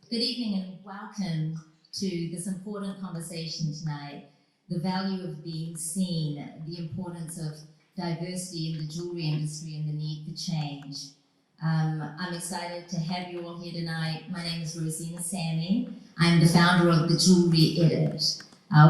Good evening and welcome to this important conversation tonight. The value of being seen, the importance of diversity in the jewelry industry and the need for change. I'm excited to have you all here tonight. My name is Rosena Sammi. I'm the founder of the Jewelry Everett.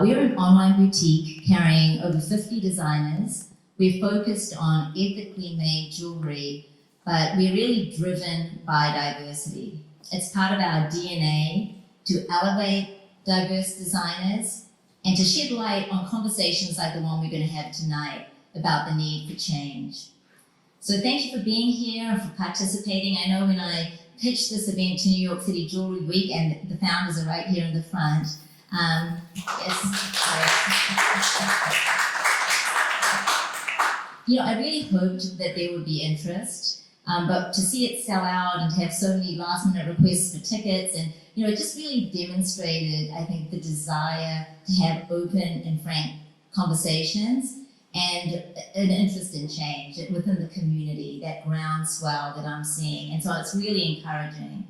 We're an online boutique carrying over 50 designers. We're focused on ethically made jewelry, but we're really driven by diversity. It's part of our DNA to elevate diverse designers and to shed light on conversations like the one we're going to have tonight about the need for change. So thank you for being here and for participating. I know when I pitched this event to New York City Jewelry Week, and the founders are right here in the front. I really hoped that there would be interest. But to see it sell out and to have so many last-minute requests for tickets, and it just really demonstrated, I think, the desire to have open and frank conversations and an interest in change within the community, that groundswell that I'm seeing. And so it's really encouraging.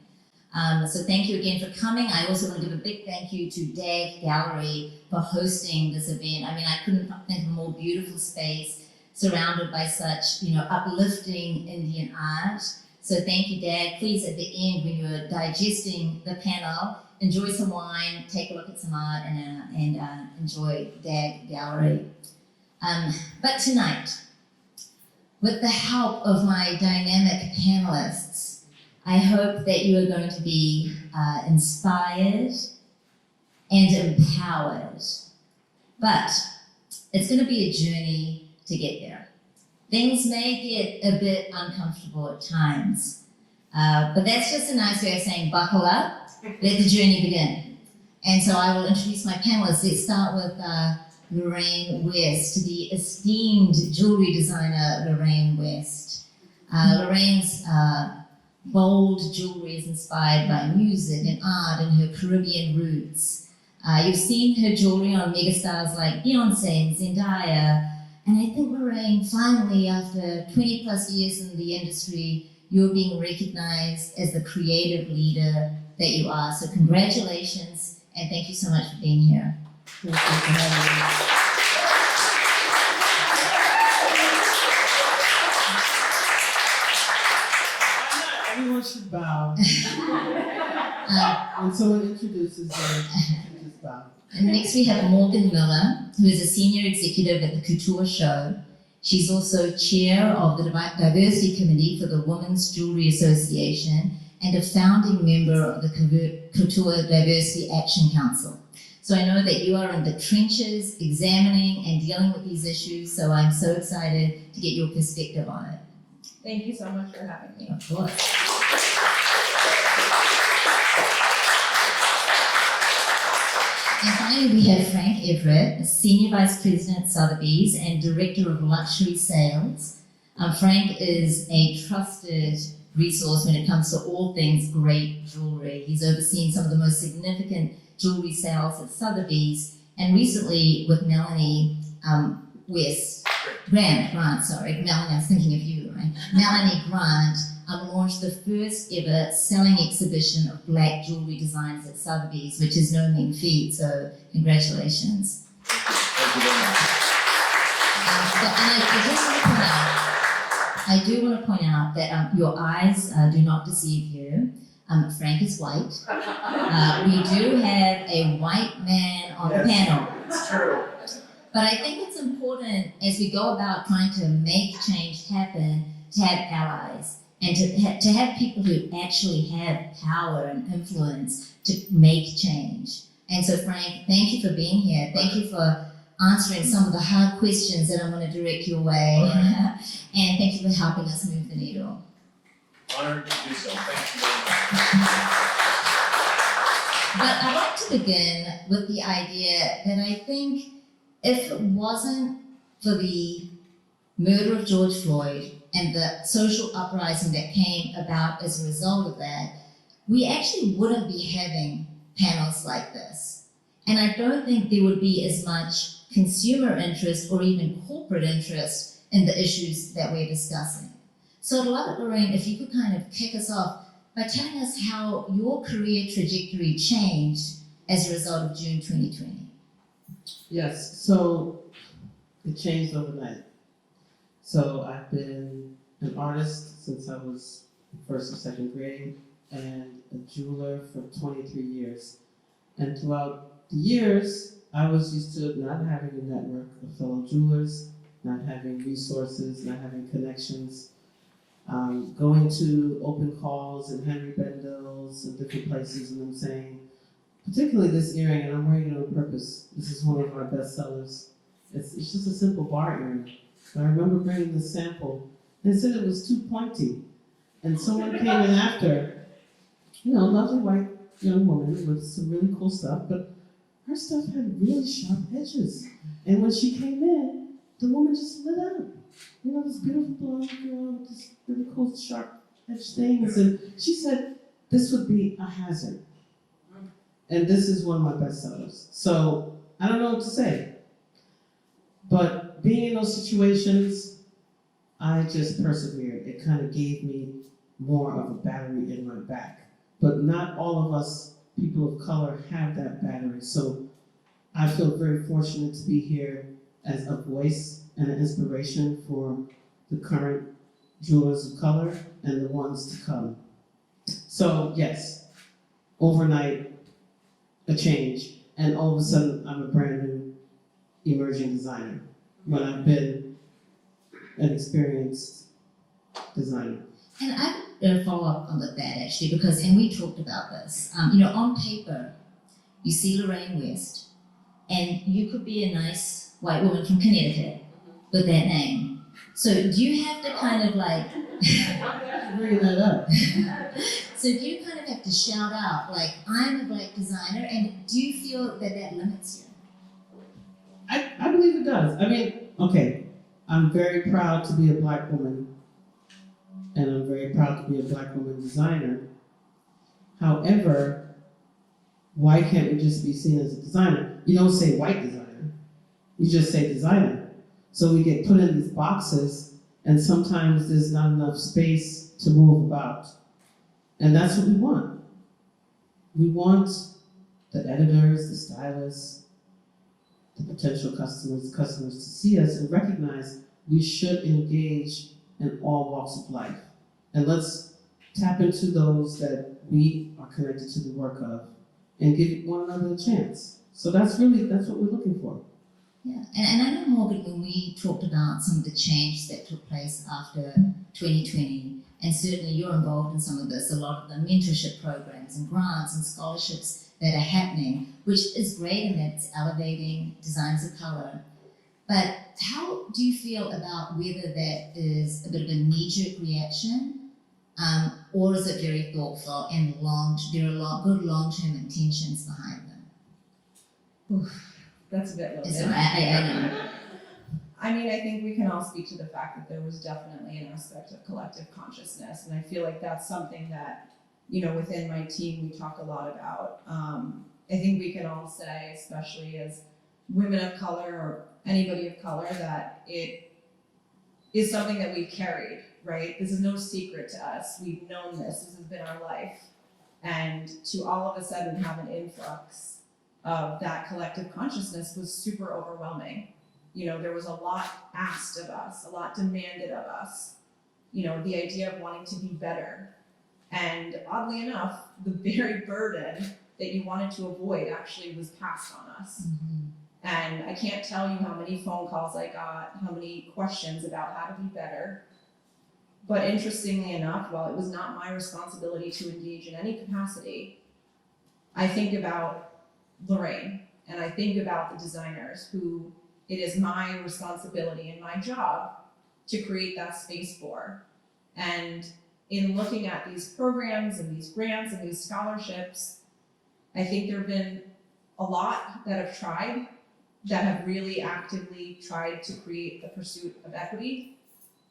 So thank you again for coming. I also want to give a big thank you to DAG Gallery for hosting this event. I mean, I couldn't think of a more beautiful space, surrounded by such, uplifting Indian art. So thank you, Dad. Please, at the end, when you're digesting the panel, enjoy some wine, take a look at some art, and enjoy DAG Gallery. But tonight, with the help of my dynamic panelists, I hope that you are going to be inspired and empowered. But it's going to be a journey to get there. Things may get a bit uncomfortable at times, but that's just a nice way of saying buckle up, let the journey begin. And so I will introduce my panelists. Let's start with Lorraine West, the esteemed jewelry designer Lorraine West. Lorraine's bold jewelry is inspired by music and art and her Caribbean roots. You've seen her jewelry on megastars like Beyonce and Zendaya. And I think, Lorraine, finally, after 20 plus years in the industry, you're being recognized as the creative leader that you are. So congratulations, and thank you so much for being here. Thank you for having me. Everyone should bow. When someone introduces them, you just bow. And next we have Morgan Miller, who is a senior executive at the Couture Show. She's also chair of the Diversity Committee for the Women's Jewelry Association and a founding member of the Couture Diversity Action Council. So I know that you are in the trenches, examining and dealing with these issues, so I'm so excited to get your perspective on it. Thank you so much for having me. Of course. And finally, we have Frank Evrett, Senior Vice President at Sotheby's and Director of Luxury Sales. Frank is a trusted resource when it comes to all things great jewelry. He's overseen some of the most significant jewelry sales at Sotheby's, and recently with Melanie Melanie, I was thinking of you, right? Melanie Grant launched the first ever selling exhibition of Black jewelry designs at Sotheby's, which is no mean feat, so congratulations. Thank you very much. I do want to point out that your eyes do not deceive you. Frank is white. We do have a white man on the panel. It's true. But I think it's important as we go about trying to make change happen to have allies and to have people who actually have power and influence to make change. And so, Frank, thank you for being here. Thank you for answering some of the hard questions that I'm going to direct your way. Right. And thank you for helping us move the needle. Honored to do so. Thank you very much. But I'd like to begin with the idea that I think if it wasn't for the murder of George Floyd and the social uprising that came about as a result of that, we actually wouldn't be having panels like this. And I don't think there would be as much consumer interest or even corporate interest in the issues that we're discussing. So I'd love it, Lorraine, if you could kind of kick us off by telling us how your career trajectory changed as a result of June 2020. Yes, so it changed overnight. So I've been an artist since I was first or second grade and a jeweler for 23 years. And throughout the years, I was used to not having a network of fellow jewelers, not having resources, not having connections, going to open calls and Henry Bendel's and different places and them saying, particularly this earring, and I'm wearing it on purpose. This is one of our best sellers. It's just a simple bar earring. I remember bringing the sample, and it said it was too pointy. And someone came in after, lovely white young woman with some really cool stuff, but her stuff had really sharp edges. And when she came in, the woman just lit up. This beautiful blonde girl with this really cool sharp edge things. And she said, this would be a hazard. And this is one of my best sellers. So I don't know what to say. But being in those situations, I just persevered. It kind of gave me more of a battery in my back. But not all of us, people of color, have that battery. So I feel very fortunate to be here as a voice and an inspiration for the current jewelers of color and the ones to come. So yes, overnight, a change, and all of a sudden I'm a brand new emerging designer when I've been an experienced designer. And I'm going to follow up on with that actually, because, and we talked about this, on paper, you see Lorraine West, and you could be a nice white woman from Connecticut with that name. So do you have to kind of like... Bring that up. So do you kind of have to shout out, like, I'm a black designer, and do you feel that that limits you? I believe it does. I mean, okay, I'm very proud to be a black woman, and I'm very proud to be a black woman designer. However, why can't we just be seen as a designer? You don't say white designer, you just say designer. So we get put in these boxes, and sometimes there's not enough space to move about. And that's what we want. We want the editors, the stylists, the potential customers, the customers to see us and recognize we should engage in all walks of life. And let's tap into those that we are connected to the work of and give one another a chance. So that's what we're looking for. Yeah, and I know, Morgan, when we talked about some of the changes that took place after 2020, and certainly you're involved in some of this, a lot of the mentorship programs and grants and scholarships that are happening, which is great and it's elevating designers of color. But how do you feel about whether that is a bit of a knee-jerk reaction, or is it very thoughtful and there are good long-term intentions behind them? Oof, that's a bit loaded. So I know. I mean, I think we can all speak to the fact that there was definitely an aspect of collective consciousness, and I feel like that's something that, within my team we talk a lot about. I think we can all say, especially as women of color or anybody of color, that it is something that we've carried, right? This is no secret to us. We've known this has been our life. And to all of a sudden have an influx of that collective consciousness was super overwhelming. There was a lot asked of us, a lot demanded of us. The idea of wanting to be better. And oddly enough, the very burden that you wanted to avoid actually was passed on us. Mm-hmm. And I can't tell you how many phone calls I got, how many questions about how to be better. But interestingly enough, while it was not my responsibility to engage in any capacity, I think about Lorraine, and I think about the designers who it is my responsibility and my job to create that space for. And in looking at these programs and these grants and these scholarships, I think there have been a lot that have tried, that have really actively tried to create the pursuit of equity.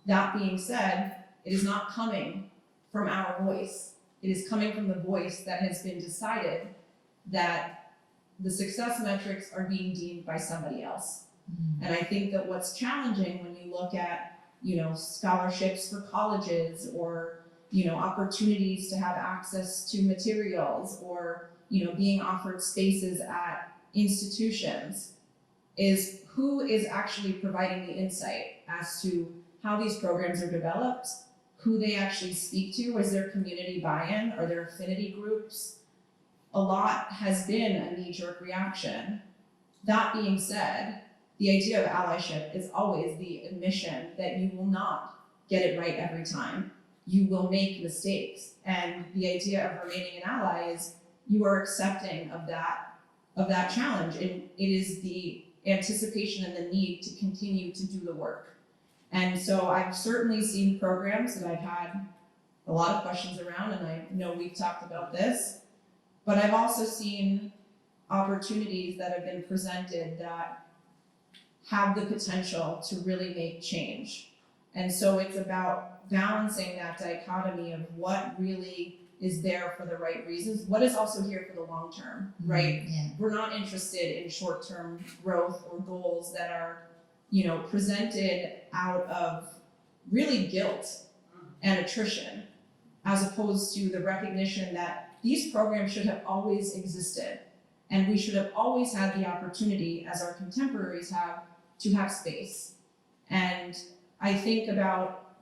That being said, it is not coming from our voice. It is coming from the voice that has been decided that the success metrics are being deemed by somebody else. Mm-hmm. And I think that what's challenging when you look at, scholarships for colleges or, opportunities to have access to materials or, being offered spaces at institutions, is who is actually providing the insight as to how these programs are developed, who they actually speak to, is there community buy-in, are there affinity groups? A lot has been a knee-jerk reaction. That being said, the idea of allyship is always the admission that you will not get it right every time. You will make mistakes. And the idea of remaining an ally is you are accepting of that challenge. And it is the anticipation and the need to continue to do the work. And so I've certainly seen programs that I've had a lot of questions around, and I know we've talked about this, but I've also seen opportunities that have been presented that have the potential to really make change. And so it's about balancing that dichotomy of what really is there for the right reasons, what is also here for the long term, right? Yeah. We're not interested in short-term growth or goals that are, presented out of really guilt and attrition, as opposed to the recognition that these programs should have always existed, and we should have always had the opportunity, as our contemporaries have, to have space. And I think about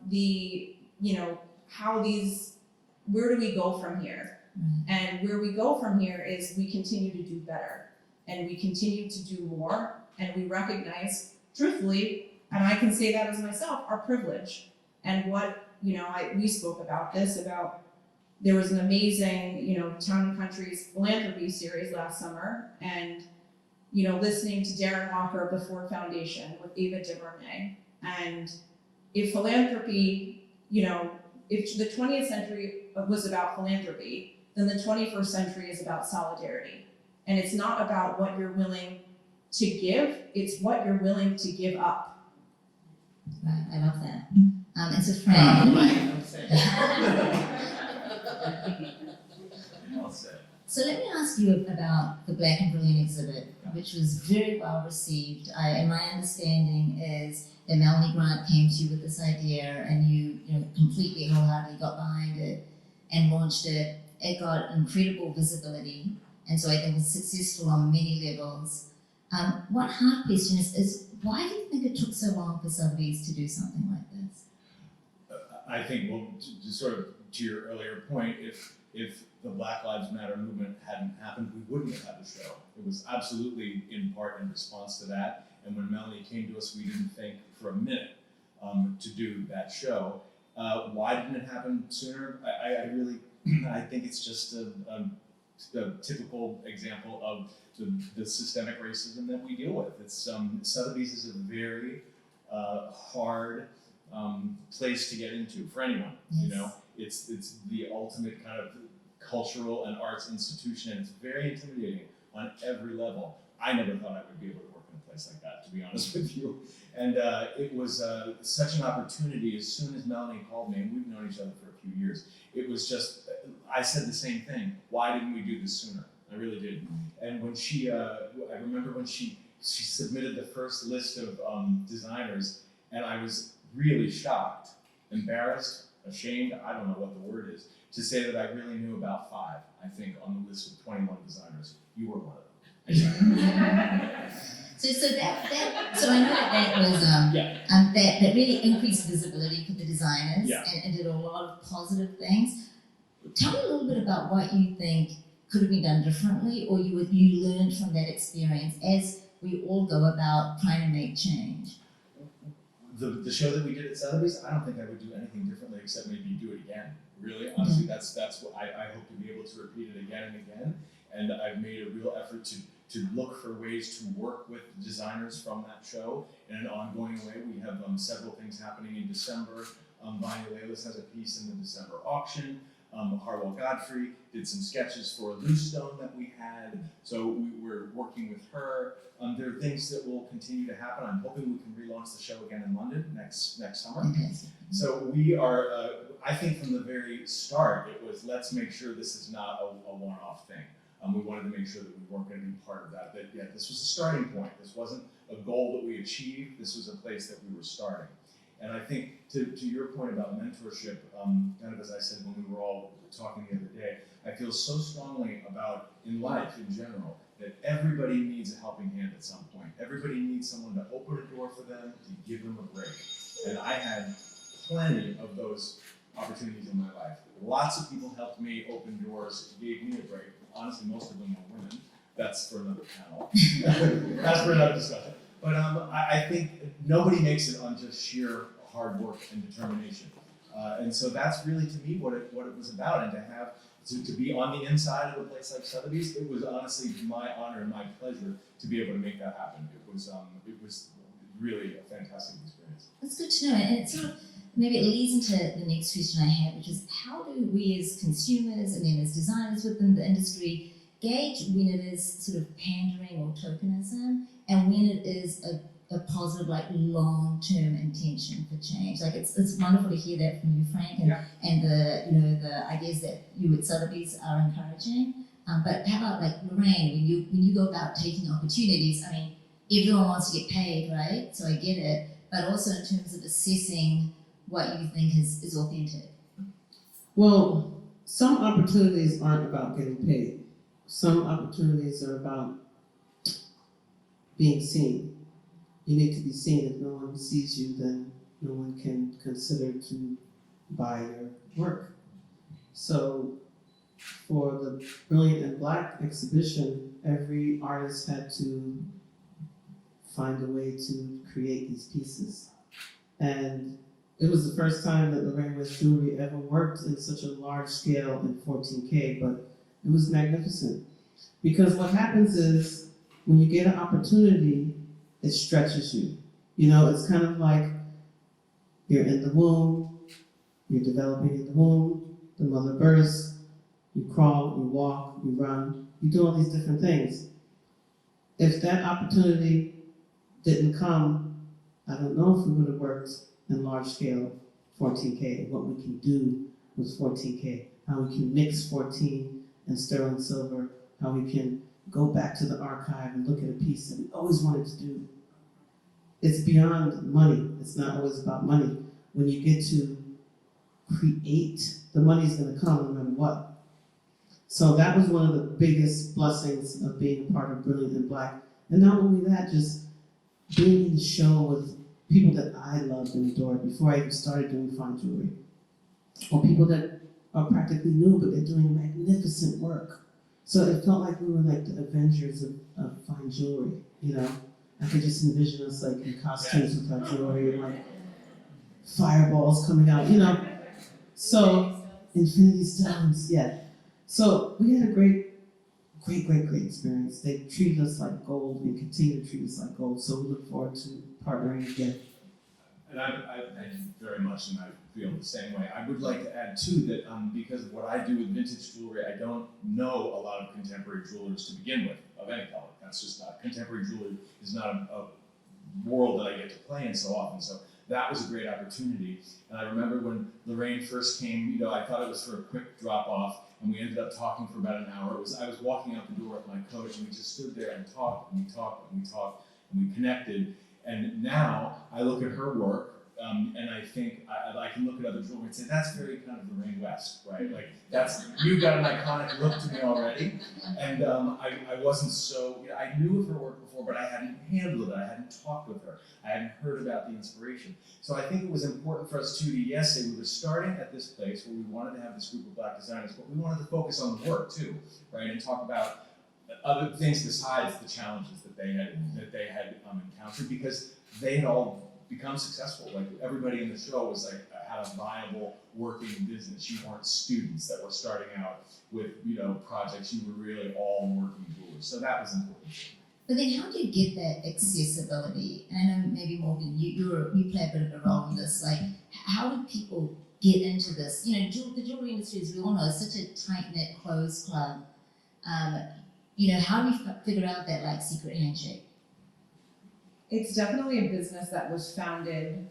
where do we go from here? And where we go from here is we continue to do better, and we continue to do more, and we recognize, truthfully, and I can say that as myself, our privilege. And what, we spoke about this, about there was an amazing, Town and Country's philanthropy series last summer, and, listening to Darren Walker of the Ford Foundation with Ava DuVernay. And if philanthropy, if the 20th century was about philanthropy, then the 21st century is about solidarity. And it's not about what you're willing to give, it's what you're willing to give up. Right, I love that. And so Fran, Well said. so let me ask you about the Black and Brilliant exhibit, which was very well received. And my understanding is that Melanie Grant came to you with this idea, and you completely wholeheartedly got behind it and launched it. It got incredible visibility, and so I think it was successful on many levels. One hard question is why do you think it took so long for Sotheby's to do something like this? I think, well, to sort of to your earlier point, if the Black Lives Matter movement hadn't happened, we wouldn't have had the show. It was absolutely in part in response to that. And when Melanie came to us, we didn't think for a minute to do that show. Why didn't it happen sooner? I think it's just a typical example of the systemic racism that we deal with. It's Sotheby's is a very hard place to get into for anyone. Yes. It's the ultimate kind of cultural and arts institution, and it's very intimidating on every level. I never thought I would be able to work in a place like that, to be honest with you. And it was such an opportunity. As soon as Melanie called me, and we've known each other for a few years, it was just, I said the same thing. Why didn't we do this sooner? I really did. And when she, I remember when she submitted the first list of designers, and I was really shocked, embarrassed, ashamed, I don't know what the word is, to say that I really knew about 5, I think, on the list of 21 designers. You were one of them. So I know that was that really increased visibility for the designers and did a lot of positive things. Tell me a little bit about what you think could have been done differently, or you learned from that experience as we all go about trying to make change. The show that we did at Sotheby's, I don't think I would do anything differently except maybe do it again. Really, honestly, that's what I hope to be able to repeat it again and again. And I've made a real effort to look for ways to work with designers from that show in an ongoing way. We have several things happening in December. Vanya Lalis has a piece in the December auction. Harwell Godfrey did some sketches for Loose Stone that we had, so we were working with her. There are things that will continue to happen. I'm hoping we can relaunch the show again in London next summer. So we are, I think from the very start, it was let's make sure this is not a one-off thing. We wanted to make sure that we weren't going to be part of that. This was a starting point. This wasn't a goal that we achieved. This was a place that we were starting. And I think to your point about mentorship, kind of as I said when we were all talking the other day, I feel so strongly about, in life in general, that everybody needs a helping hand at some point. Everybody needs someone to open a door for them, to give them a break. And I had plenty of those opportunities in my life. Lots of people helped me open doors, gave me a break. Honestly, most of them were women. That's for another panel. That's for another discussion. But I think nobody makes it on just sheer hard work and determination. And so that's really, to me, what it was about. And to have to be on the inside of a place like Sotheby's, it was honestly my honor and my pleasure to be able to make that happen. It was really a fantastic experience. That's good to know, and it sort of maybe it leads into the next question I have, which is how do we as consumers and then as designers within the industry gauge when it is sort of pandering or tokenism and when it is a positive, like long-term intention for change? Like it's wonderful to hear that from you, Frank, and the ideas that you at Sotheby's are encouraging. But how about like Lorraine, when you go about taking opportunities? I mean, everyone wants to get paid, right? So I get it, but also in terms of assessing what you think is authentic. Well, some opportunities aren't about getting paid. Some opportunities are about being seen. You need to be seen. If no one sees you, then no one can consider to buy your work. So for the Brilliant in Black exhibition, every artist had to find a way to create these pieces. And it was the first time that Lorraine West Jewelry ever worked in such a large scale in 14K, but it was magnificent. Because what happens is, when you get an opportunity, it stretches you. You know, it's kind of like you're in the womb, you're developing in the womb, the mother bursts, you crawl, you walk, you run, you do all these different things. If that opportunity didn't come, I don't know if we would have worked in large scale 14K, what we can do with 14K, how we can mix 14 and sterling silver, how we can go back to the archive and look at a piece that we always wanted to do. It's beyond money. It's not always about money. When you get to create, the money's gonna come no matter what. So that was one of the biggest blessings of being a part of Brilliant in Black. And not only that, just being in the show with people that I loved and adored before I even started doing fine jewelry. Or people that are practically new, but they're doing magnificent work. So it felt like we were like the Avengers of fine jewelry, you know? I could just envision us like in costumes with our jewelry and like fireballs coming out, you know? So, Infinity Stones, yeah. So we had a great experience. They treated us like gold and continue to treat us like gold. So we look forward to partnering again. And I very much, and I feel the same way. I would like to add too that because of what I do with vintage jewelry, I don't know a lot of contemporary jewelers to begin with of any color. That's just not, contemporary jewelry is not a world that I get to play in so often. So that was a great opportunity. And I remember when Lorraine first came, you know, I thought it was for a quick drop off, and we ended up talking for about an hour. I was walking out the door with my coach, and we just stood there and talked, and we talked, and we talked, and we connected. And now I look at her work, and I think I can look at other jewelry and say, that's very kind of Lorraine West, right? Like, you've got an iconic look to me already. And I wasn't so, you know, I knew of her work before, but I hadn't handled it. I hadn't talked with her. I hadn't heard about the inspiration. So I think it was important for us too to, yes, say we were starting at this place where we wanted to have this group of Black designers, but we wanted to focus on the work too, right? And talk about other things besides the challenges that they had encountered, because they had all become successful. Like, everybody in the show was like had a viable working business. You weren't students that were starting out with, you know, projects. You were really all working jewelers. So that was important. But then how do you get that accessibility? And I know maybe Morgan, you play a bit of a role in this. Like, how do people get into this? You know, the jewelry industry, as we all know, is such a tight-knit, closed club. You know, how do we figure out that like secret handshake? It's definitely a business that was founded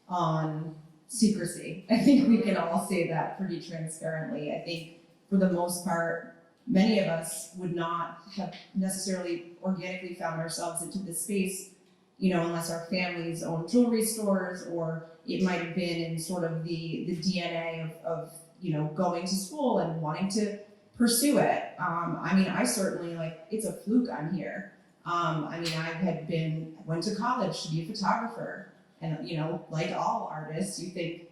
on secrecy. I think we can all say that pretty transparently. I think for the most part, many of us would not have necessarily organically found ourselves into this space, you know, unless our families own jewelry stores or, it might have been in sort of the DNA of going to school and wanting to pursue it. I mean, I certainly, like, it's a fluke I'm here. I mean, I went to college to be a photographer, and like all artists, you think,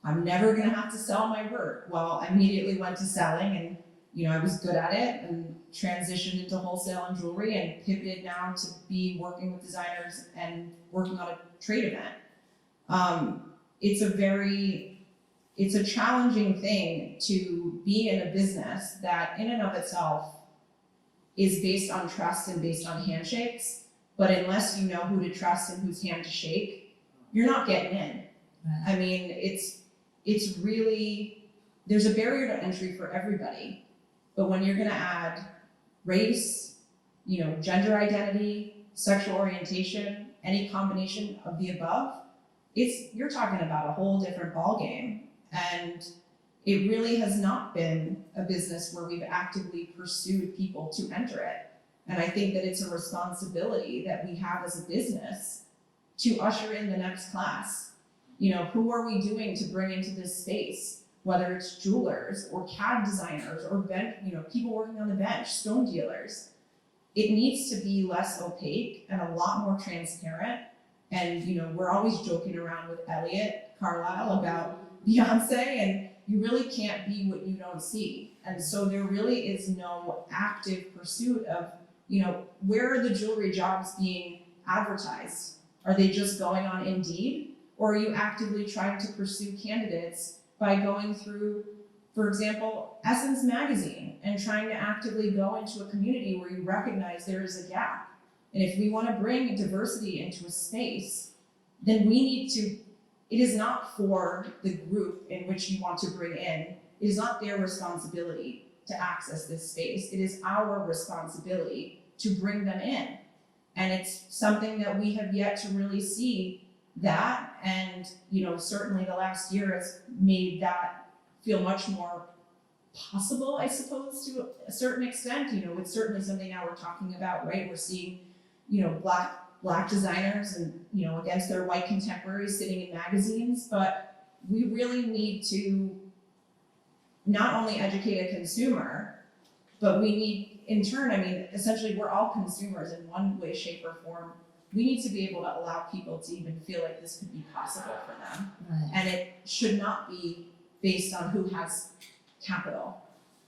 I'm never gonna have to sell my work. Well, I immediately went to selling, and I was good at it, and transitioned into wholesale and jewelry, and pivoted now to be working with designers and working on a trade event. It's a challenging thing to be in a business that in and of itself is based on trust and based on handshakes, but unless you know who to trust and whose hand to shake, you're not getting in. Right. I mean, it's really, there's a barrier to entry for everybody, but when you're gonna add race, gender identity, sexual orientation, any combination of the above, you're talking about a whole different ballgame. And it really has not been a business where we've actively pursued people to enter it. And I think that it's a responsibility that we have as a business to usher in the next class. Who are we doing to bring into this space? Whether it's jewelers or CAD designers or people working on the bench, stone dealers. It needs to be less opaque and a lot more transparent. And we're always joking around with Elliot Carlisle about Beyonce, and you really can't be what you don't see. And so there really is no active pursuit of, where are the jewelry jobs being advertised? Are they just going on Indeed? Or are you actively trying to pursue candidates by going through, for example, Essence Magazine, and trying to actively go into a community where you recognize there is a gap? And if we want to bring diversity into a space, then we need to, it is not for the group in which you want to bring in, it is not their responsibility to access this space. It is our responsibility to bring them in. And it's something that we have yet to really see that. And, certainly the last year has made that feel much more possible, I suppose, to a certain extent. It's certainly something now we're talking about, right? We're seeing, black designers and, against their white contemporaries sitting in magazines, but we really need to not only educate a consumer, but we need, in turn, essentially we're all consumers in one way, shape, or form. We need to be able to allow people to even feel like this could be possible for them. Right. And it should not be based on who has capital.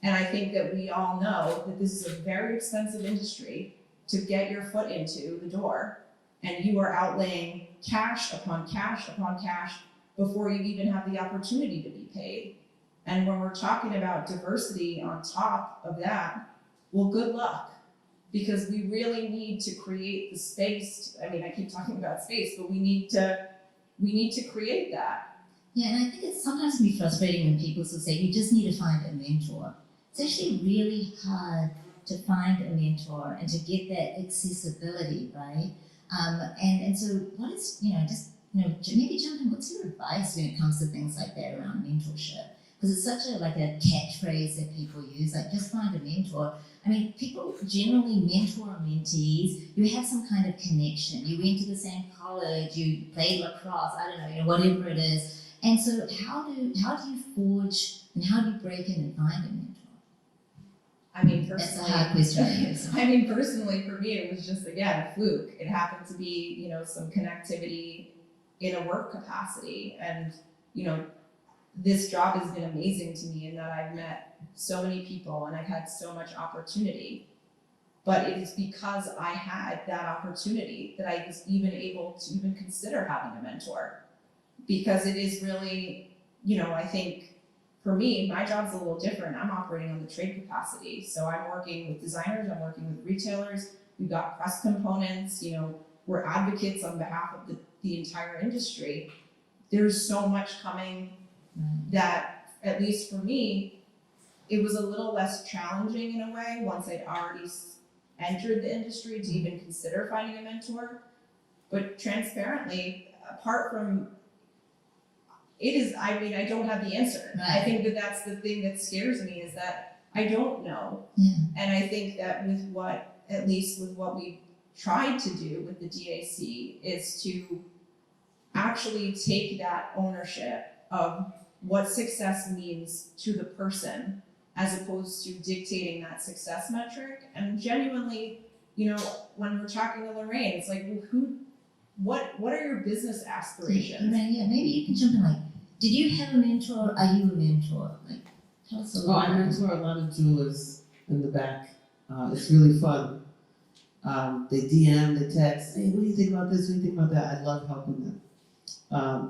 And I think that we all know that this is a very expensive industry to get your foot into the door. And you are outlaying cash upon cash upon cash before you even have the opportunity to be paid. And when we're talking about diversity on top of that, well, good luck. Because we really need to create the space. I keep talking about space, but we need to create that. Yeah, and I think it's sometimes can be frustrating when people sort of say, you just need to find a mentor. It's actually really hard to find a mentor and to get that accessibility, right? And so what is, maybe jump in, what's your advice when it comes to things like that around mentorship? Because it's such a catchphrase that people use, like just find a mentor. People generally mentor mentees. You have some kind of connection. You went to the same college, you played lacrosse, I don't know, whatever it is. And so how do you forge and how do you break in and find a mentor? Personally, that's a hard question. Personally for me, it was just, again, a fluke. It happened to be, some connectivity in a work capacity. And, this job has been amazing to me in that I've met so many people and I've had so much opportunity. But it is because I had that opportunity that I was even able to even consider having a mentor. Because it is really, I think for me, my job's a little different. I'm operating on the trade capacity. So I'm working with designers, I'm working with retailers, we've got press components, we're advocates on behalf of the entire industry. There's so much coming that, at least for me, it was a little less challenging in a way once I'd already entered the industry to even consider finding a mentor. But transparently, apart from it is, I don't have the answer. Right. I think that that's the thing that scares me, is that I don't know. Yeah. And I think that with what we tried to do with the DAC is to actually take that ownership of what success means to the person as opposed to dictating that success metric. And genuinely, you know, when we're talking to Lorraine, it's like, well, what are your business aspirations? Lorraine, yeah, maybe you can jump in. Like, did you have a mentor? Are you a mentor? Like, tell us a little. I mentor a lot of jewelers in the back. It's really fun. They DM, they text, hey, what do you think about this? What do you think about that? I love helping them.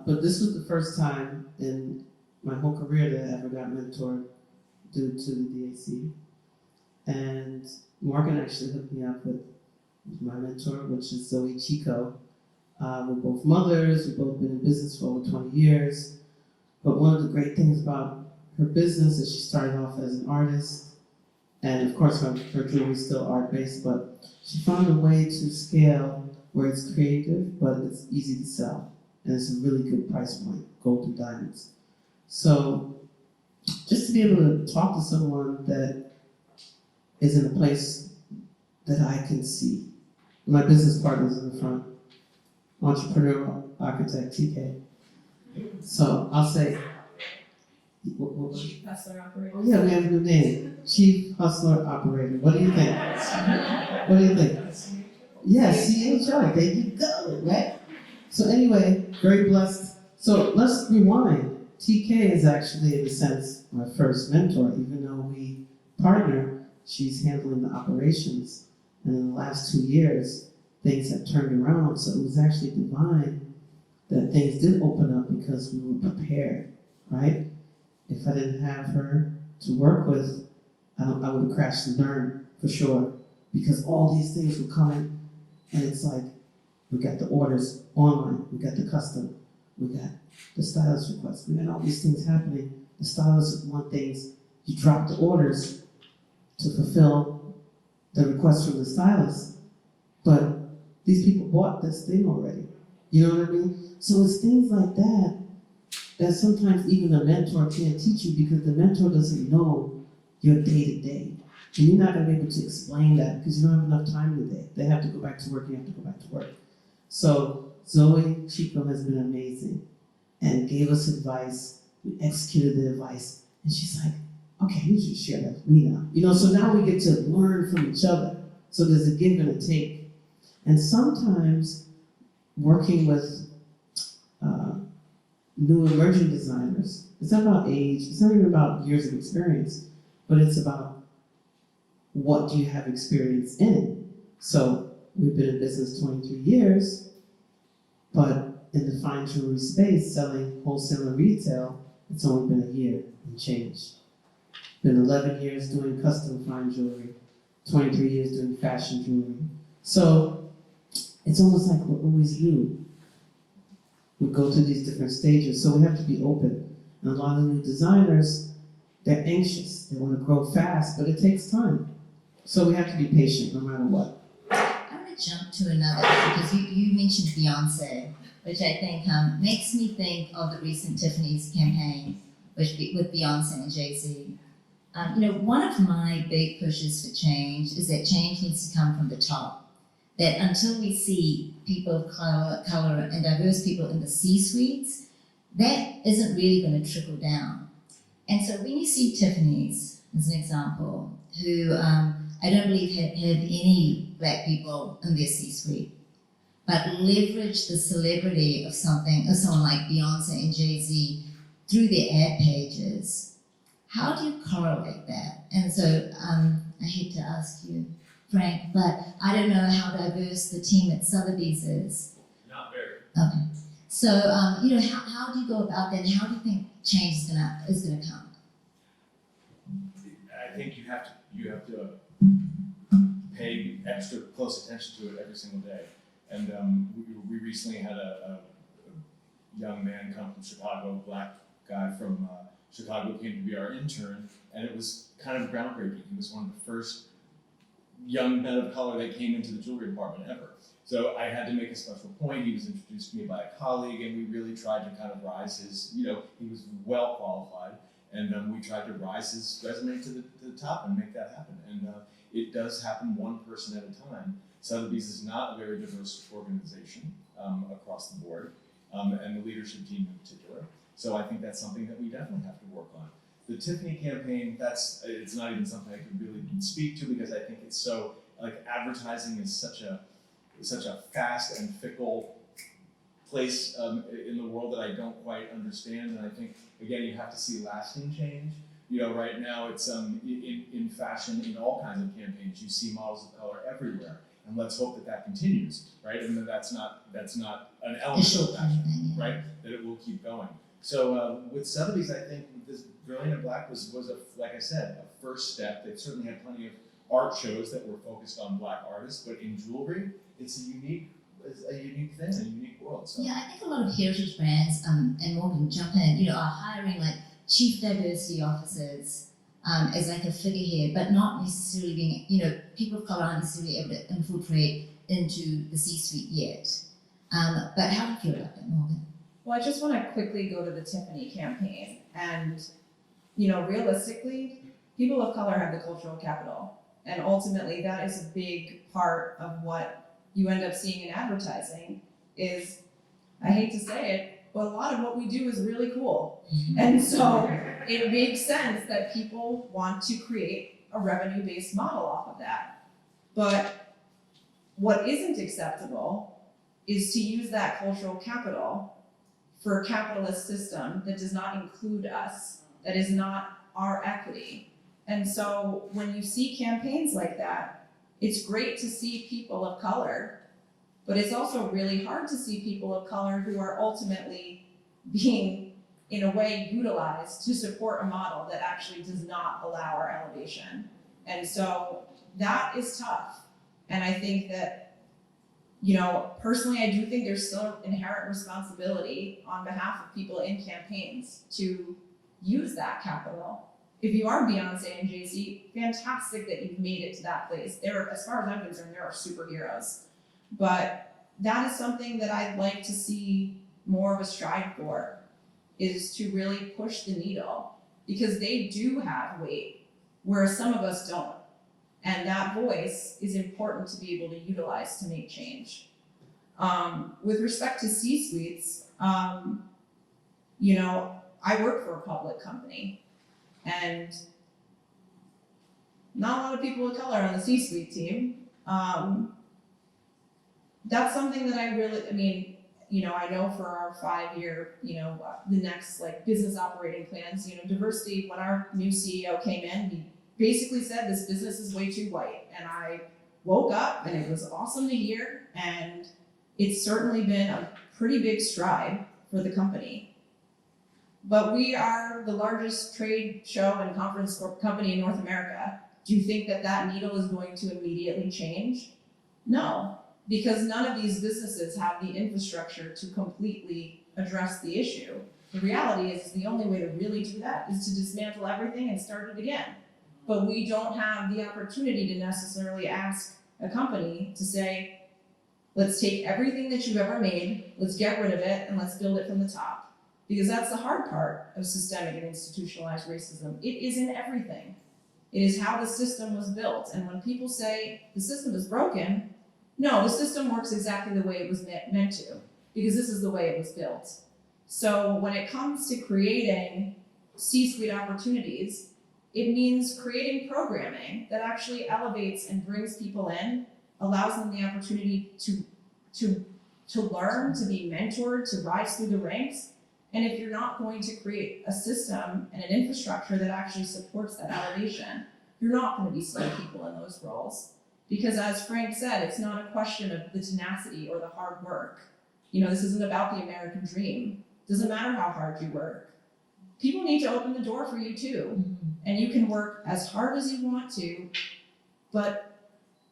But this was the first time in my whole career that I ever got mentored due to the DAC. And Morgan actually hooked me up with my mentor, which is Zoe Chico. We're both mothers, we've both been in business for over 20 years. But one of the great things about her business is she started off as an artist. And of course, her jewelry is still art-based, but she found a way to scale where it's creative, but it's easy to sell. And it's a really good price point, gold and diamonds. So just to be able to talk to someone that is in a place that I can see. My business partner's in the front, entrepreneur, architect, TK. So I'll say, Chief Hustler Operator. oh yeah, we have a new name, Chief Hustler Operator. What do you think? What do you think? Yeah, CHO, there you go, right? So anyway, very blessed. So let's rewind. TK is actually, in a sense, my first mentor. Even though we partner, she's handling the operations. And in the last 2 years, things have turned around. So it was actually divine that things did open up because we were prepared, right? If I didn't have her to work with, I would have crashed and burned for sure. Because all these things were coming, and it's like, we got the orders online, we got the custom, we got the stylist requests, we got all these things happening. The stylists want things, you drop the orders to fulfill the requests from the stylist, but these people bought this thing already. You know what I mean? So it's things like that that sometimes even a mentor can't teach you because the mentor doesn't know your day-to-day. And you're not going to be able to explain that because you don't have enough time in the day. They have to go back to work, you have to go back to work. So Zoe Chico has been amazing and gave us advice. We executed the advice. And she's like, okay, you should share that with me now. You know, so now we get to learn from each other. So there's a give and a take. And sometimes working with new emerging designers, it's not about age, it's not even about years of experience, but it's about what do you have experience in. So we've been in business 23 years, but in the fine jewelry space, selling wholesale and retail, it's only been a year and change. Been 11 years doing custom fine jewelry, 23 years doing fashion jewelry. So it's almost like we're always new. We go through these different stages, so we have to be open. And a lot of new designers, they're anxious, they want to grow fast, but it takes time. So we have to be patient no matter what. I'm going to jump to another, because you mentioned Beyonce, which I think makes me think of the recent Tiffany's campaign with Beyonce and Jay-Z. One of my big pushes for change is that change needs to come from the top. That until we see people of color and diverse people in the C-suites, that isn't really going to trickle down. And so when you see Tiffany's, as an example, who I don't believe have any black people in their C-suite, but leverage the celebrity of someone like Beyonce and Jay-Z through their ad pages, how do you correlate that? And so I hate to ask you, Frank, but I don't know how diverse the team at Sotheby's is. Not very. Okay. So, how do you go about that, and how do you think change is gonna come? I think you have to pay extra close attention to it every single day. And we recently had a young man come from Chicago, black guy from Chicago, came to be our intern, and it was kind of groundbreaking. He was one of the first young men of color that came into the jewelry department ever. So I had to make a special point. He was introduced to me by a colleague, and we really tried to kind of rise his, he was well qualified, and we tried to rise his resume to the top and make that happen. And it does happen one person at a time. Sotheby's is not a very diverse organization across the board. and the leadership team in particular. So I think that's something that we definitely have to work on. The Tiffany campaign, it's not even something I could really speak to because I think it's so, like, advertising is such a fast and fickle place in the world that I don't quite understand. And I think, again, you have to see lasting change. You know, right now it's in fashion, in all kinds of campaigns, you see models of color everywhere. And let's hope that that continues, right? And that's not an element of fashion, right? That it will keep going. So with Sotheby's, I think this Brilliant in Black was like I said, a first step. They've certainly had plenty of art shows that were focused on Black artists, but in jewelry, it's a unique thing, a unique world. So. Yeah, I think a lot of heritage brands, and Morgan, jump in, are hiring like chief diversity officers as like a figurehead, but not necessarily being, people of color aren't necessarily able to infiltrate into the C-suite yet. But how do you feel about that, Morgan? Well, I just want to quickly go to the Tiffany campaign. And, realistically, people of color have the cultural capital. And ultimately, that is a big part of what you end up seeing in advertising is, I hate to say it, but a lot of what we do is really cool. And so it makes sense that people want to create a revenue-based model off of that. But what isn't acceptable is to use that cultural capital for a capitalist system that does not include us, that is not our equity. And so when you see campaigns like that, it's great to see people of color, but it's also really hard to see people of color who are ultimately being, in a way, utilized to support a model that actually does not allow our elevation. And so that is tough. And I think that, personally, I do think there's still inherent responsibility on behalf of people in campaigns to use that capital. If you are Beyonce and Jay-Z, fantastic that you've made it to that place. As far as I'm concerned, they are superheroes. But that is something that I'd like to see more of a stride for, is to really push the needle, because they do have weight, whereas some of us don't. And that voice is important to be able to utilize to make change. With respect to C-suites, I work for a public company, and not a lot of people of color on the C-suite team. That's something that I know for our 5-year, the next business operating plans, diversity, when our new CEO came in, he basically said this business is way too white. And I woke up and it was awesome to hear. And it's certainly been a pretty big stride for the company. But we are the largest trade show and conference company in North America. Do you think that needle is going to immediately change? No, because none of these businesses have the infrastructure to completely address the issue. The reality is the only way to really do that is to dismantle everything and start it again. But we don't have the opportunity to necessarily ask a company to say, let's take everything that you've ever made, let's get rid of it, and let's build it from the top. Because that's the hard part of systemic and institutionalized racism. It is in everything. It is how the system was built. And when people say the system is broken, no, the system works exactly the way it was meant to, because this is the way it was built. So when it comes to creating C-suite opportunities, it means creating programming that actually elevates and brings people in, allows them the opportunity to learn, to be mentored, to rise through the ranks. And if you're not going to create a system and an infrastructure that actually supports that elevation, you're not going to be seeing people in those roles. Because as Frank said, it's not a question of the tenacity or the hard work. This isn't about the American dream. It doesn't matter how hard you work. People need to open the door for you too. And you can work as hard as you want to, but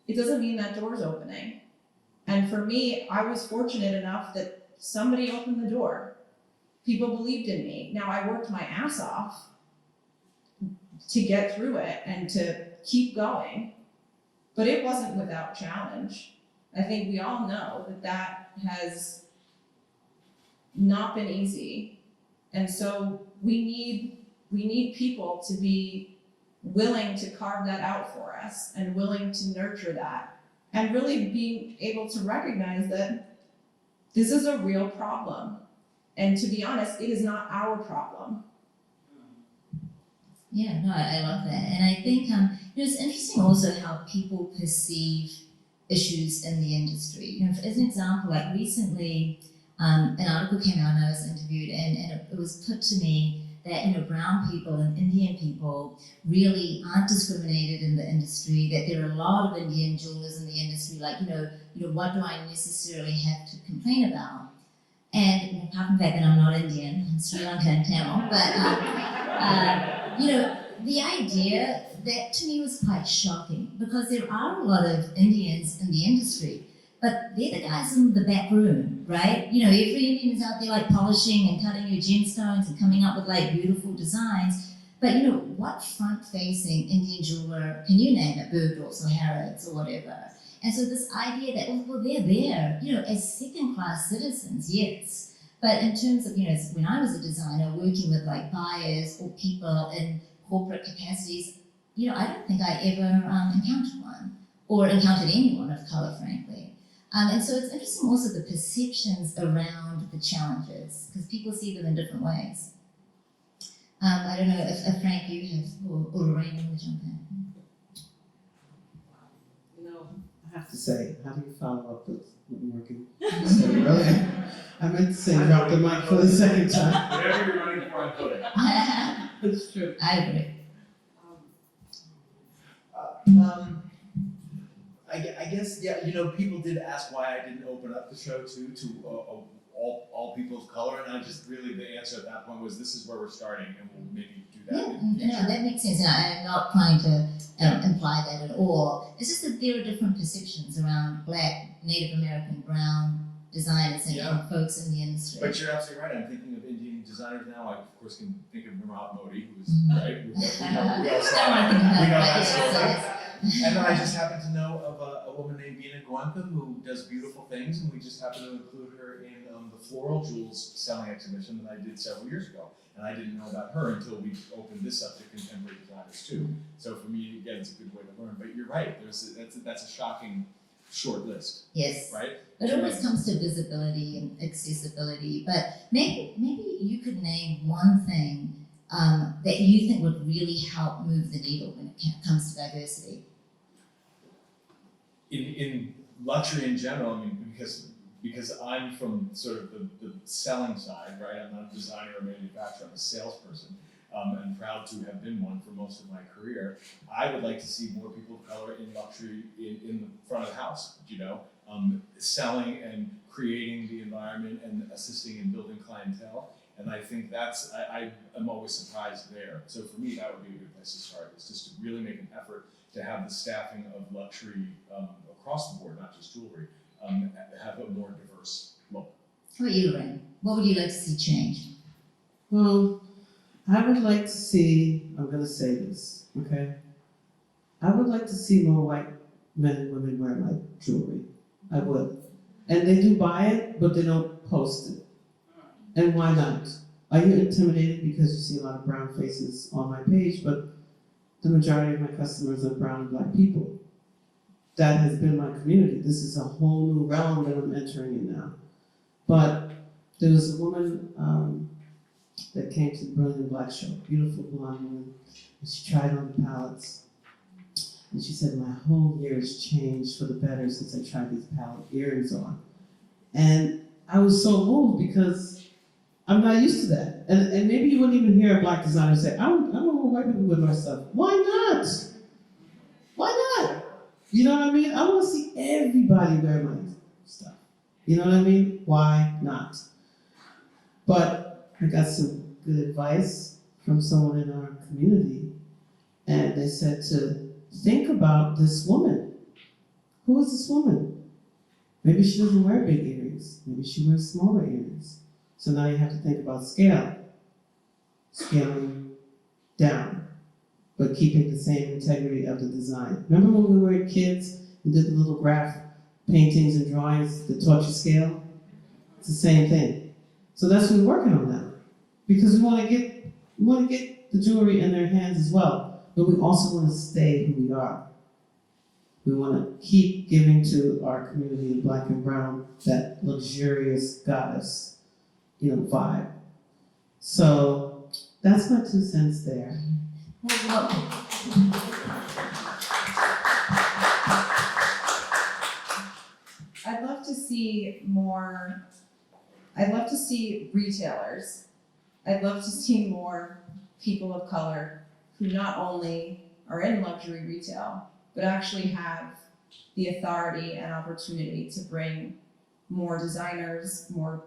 it doesn't mean that door's opening. And for me, I was fortunate enough that somebody opened the door. People believed in me. Now, I worked my ass off to get through it and to keep going, but it wasn't without challenge. I think we all know that has not been easy. And so we need people to be willing to carve that out for us and willing to nurture that, and really being able to recognize that this is a real problem. And to be honest, it is not our problem. Yeah, no, I love that. And I think it's interesting also how people perceive issues in the industry. As an example, like recently, an article came out and I was interviewed, and it was put to me that brown people and Indian people really aren't discriminated in the industry, that there are a lot of Indian jewelers in the industry, like what do I necessarily have to complain about? And apart from the fact that I'm not Indian, I'm Sri Lankan Tamil, but the idea, that to me was quite shocking, because there are a lot of Indians in the industry, but they're the guys in the back room, right? Every Indian is out there like polishing and cutting your gemstones and coming up with like beautiful designs. But what front-facing Indian jeweler can you name at Bergdorf's or Harrods or whatever? And so this idea that, well, they're there, as second-class citizens, yes. But in terms of, when I was a designer working with like buyers or people in corporate capacities, I don't think I ever encountered one, or encountered anyone of color, frankly. And so it's interesting also the perceptions around the challenges, because people see them in different ways. I don't know if Frank, you have, or Lorraine, you want to jump in? I have to say, how do you follow up with working so early? I meant to say drop the mic for the second time. Whatever you're running for, I'm voting. It's true. I agree. I guess, yeah, people did ask why I didn't open up the show to all people of color, and I just really, the answer at that point was, this is where we're starting, and we'll maybe do that. Yeah, that makes sense. And I'm not trying to imply that at all. It's just that there are different perceptions around Black, Native American, brown designers and folks in the industry. But you're absolutely right. I'm thinking of Indian designers now. I, of course, can think of Nirmal Modi, who's right. We all saw that. And then I just happen to know of a woman named Bina Guanca who does beautiful things, and we just happen to include her in the floral jewels selling exhibition that I did several years ago. And I didn't know about her until we opened this up to contemporary designers too. So for me, again, it's a good way to learn. But you're right. That's a shocking short list. Yes. Right? It always comes to visibility and accessibility. But maybe you could name one thing that you think would really help move the needle when it comes to diversity. In luxury in general, I mean, because I'm from sort of the selling side, right? I'm not a designer or manufacturer, I'm a salesperson, and proud to have been one for most of my career. I would like to see more people of color in luxury in the front of the house, selling and creating the environment and assisting in building clientele. And I think I'm always surprised there. So for me, that would be a good place to start, is just to really make an effort to have the staffing of luxury across the board, not just jewelry, have a more diverse look. How about you, Lorraine? What would you like to see change? Well, I would like to see, I'm going to say this, okay? I would like to see more white men and women wear my jewelry. I would. And they do buy it, but they don't post it. And why not? Are you intimidated because you see a lot of brown faces on my page, but the majority of my customers are brown and Black people? That has been my community. This is a whole new realm that I'm entering in now. But there was a woman that came to the Brilliant Black Show, beautiful blonde woman, and she tried on the palettes. And she said, my whole year has changed for the better since I tried these palette earrings on. And I was so moved because I'm not used to that. And maybe you wouldn't even hear a Black designer say, I don't want white people with my stuff. Why not? Why not? You know what I mean? I want to see everybody wear my stuff. You know what I mean? Why not? But I got some good advice from someone in our community, and they said to think about this woman. Who is this woman? Maybe she doesn't wear big earrings. Maybe she wears smaller earrings. So now you have to think about scaling down, but keeping the same integrity of the design. Remember when we were kids and did the little graph paintings and drawings that taught you scale? It's the same thing. So that's what we're working on now, because we want to get the jewelry in their hands as well, but we also want to stay who we are. We want to keep giving to our community in Black and brown that luxurious goddess vibe. So that's my 2 cents there. Well, I'd love to see more, I'd love to see retailers. I'd love to see more people of color who not only are in luxury retail, but actually have the authority and opportunity to bring more designers, more,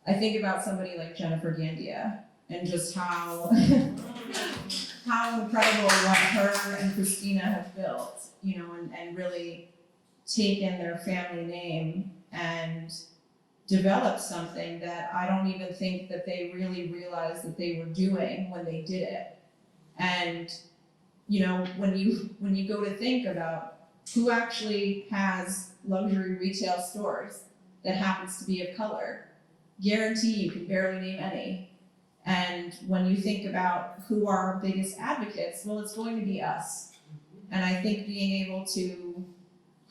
I think about somebody like Jennifer Gandia and just how how incredible what her and Christina have built, and really taken their family name and developed something that I don't even think that they really realized that they were doing when they did it. And when you go to think about who actually has luxury retail stores that happens to be of color, guarantee you can barely name any. And when you think about who are our biggest advocates, well, it's going to be us. And I think being able to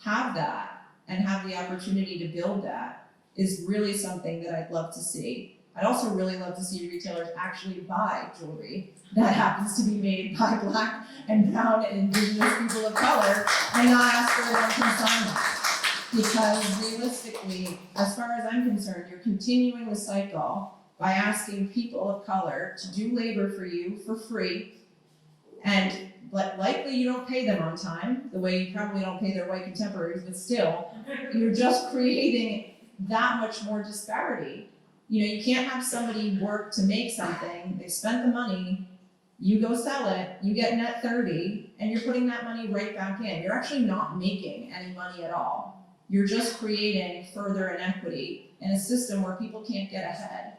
have that and have the opportunity to build that is really something that I'd love to see. I'd also really love to see retailers actually buy jewelry that happens to be made by Black and brown and indigenous people of color and not ask for their consignment. Because realistically, as far as I'm concerned, you're continuing the cycle by asking people of color to do labor for you for free, but likely you don't pay them on time, the way you probably don't pay their white contemporaries, but still, you're just creating that much more disparity. You can't have somebody work to make something, they spent the money, you go sell it, you get net 30, and you're putting that money right back in. You're actually not making any money at all. You're just creating further inequity in a system where people can't get ahead.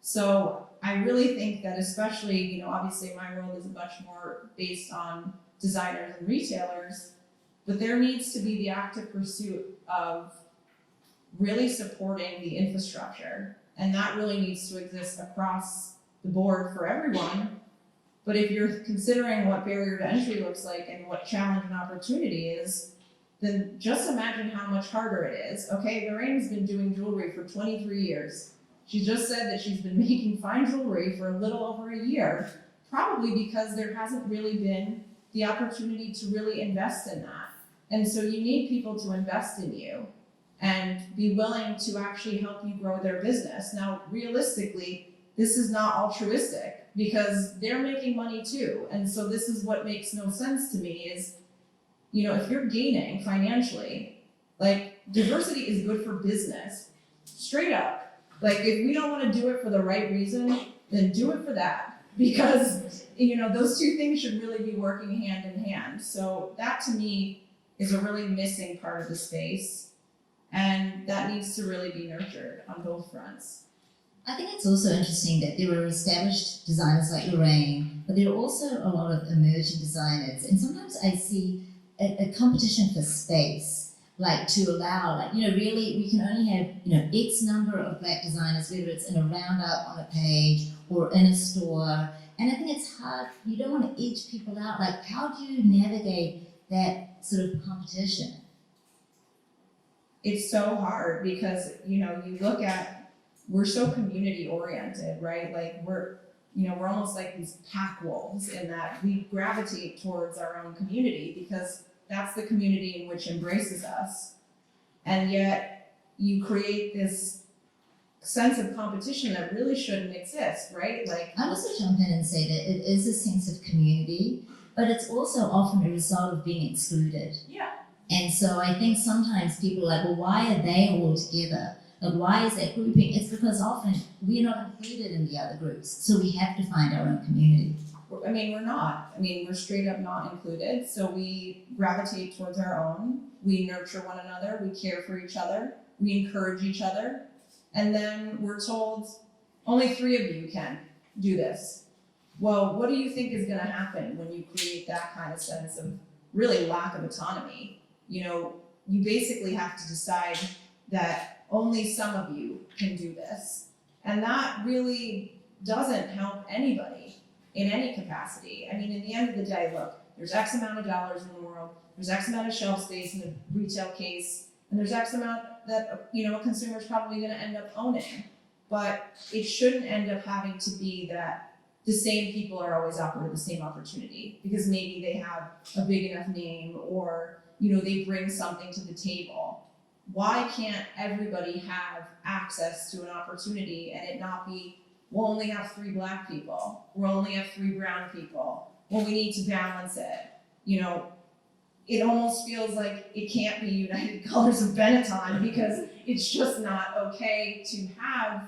So I really think that especially, obviously my world is much more based on designers and retailers, but there needs to be the active pursuit of really supporting the infrastructure. And that really needs to exist across the board for everyone. But if you're considering what barrier to entry looks like and what challenge and opportunity is, then just imagine how much harder it is. Okay, Lorraine's been doing jewelry for 23 years. She just said that she's been making fine jewelry for a little over a year, probably because there hasn't really been the opportunity to really invest in that. And so you need people to invest in you and be willing to actually help you grow their business. Now, realistically, this is not altruistic because they're making money too. And so this is what makes no sense to me is, if you're gaining financially, diversity is good for business, straight up. If we don't want to do it for the right reason, then do it for that. Because, those two things should really be working hand in hand. So that to me is a really missing part of the space. And that needs to really be nurtured on both fronts. I think it's also interesting that there are established designers like Lorraine, but there are also a lot of emerging designers. And sometimes I see a competition for space. To allow, really, we can only have, X number of Black designers, whether it's in a roundup on a page or in a store. And I think it's hard, you don't want to edge people out. How do you navigate that sort of competition? It's so hard because, you look at, we're so community oriented, right? We're almost like these pack wolves in that we gravitate towards our own community because that's the community in which embraces us. And yet you create this sense of competition that really shouldn't exist, right? I also jump in and say that it is a sense of community, but it's also often a result of being excluded. Yeah. And so I think sometimes people are like, well, why are they all together? Why is that grouping? It's because often we're not included in the other groups, so we have to find our own community. We're not. We're straight up not included. So we gravitate towards our own. We nurture one another. We care for each other. We encourage each other. And then we're told, only 3 of you can do this. Well, what do you think is going to happen when you create that kind of sense of really lack of autonomy? You basically have to decide that only some of you can do this. And that really doesn't help anybody in any capacity. In the end of the day, look, there's X amount of dollars in the world, there's X amount of shelf space in the retail case, and there's X amount that, a consumer's probably gonna end up owning. but it shouldn't end up having to be that the same people are always offered the same opportunity because maybe they have a big enough name or, they bring something to the table. Why can't everybody have access to an opportunity and it not be, we'll only have 3 Black people, we'll only have 3 brown people, well, we need to balance it. It almost feels like it can't be United Colors of Benetton because it's just not okay to have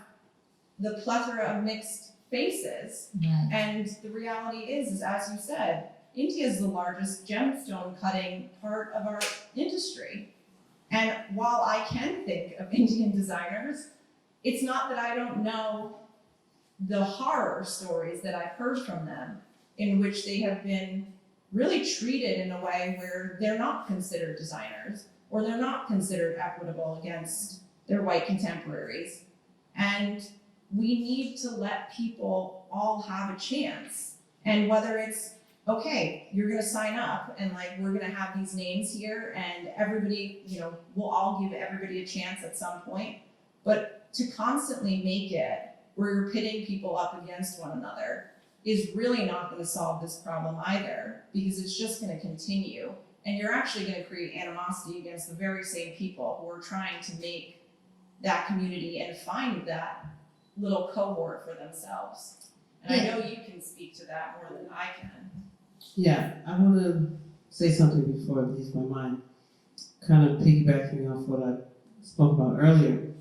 the plethora of mixed faces. Right. And the reality is as you said, India is the largest gemstone cutting part of our industry. And while I can think of Indian designers, it's not that I don't know the horror stories that I've heard from them in which they have been really treated in a way where they're not considered designers or they're not considered equitable against their white contemporaries. And we need to let people all have a chance. And whether it's, okay, you're gonna sign up and we're gonna have these names here and everybody, we'll all give everybody a chance at some point. But to constantly make it where you're pitting people up against one another is really not gonna solve this problem either, because it's just gonna continue. And you're actually gonna create animosity against the very same people who are trying to make that community and find that little cohort for themselves. And I know you can speak to that more than I can. Yeah, I want to say something before it leaves my mind, kind of piggybacking off what I spoke about earlier,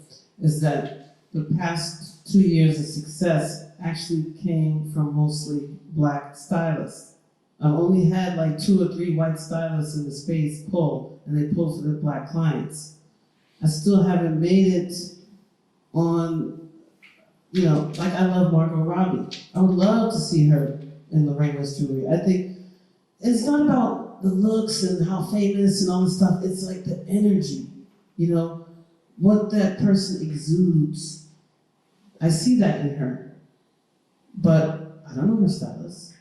is that the past 2 years of success actually came from mostly Black stylists. I've only had 2 or 3 white stylists in the space pull, and they pull for their Black clients. I still haven't made it on, I love Margot Robbie. I would love to see her in Lorraine West Jewelry. I think it's not about the looks and how famous and all this stuff. It's the energy, what that person exudes. I see that in her. But I don't know her stylist.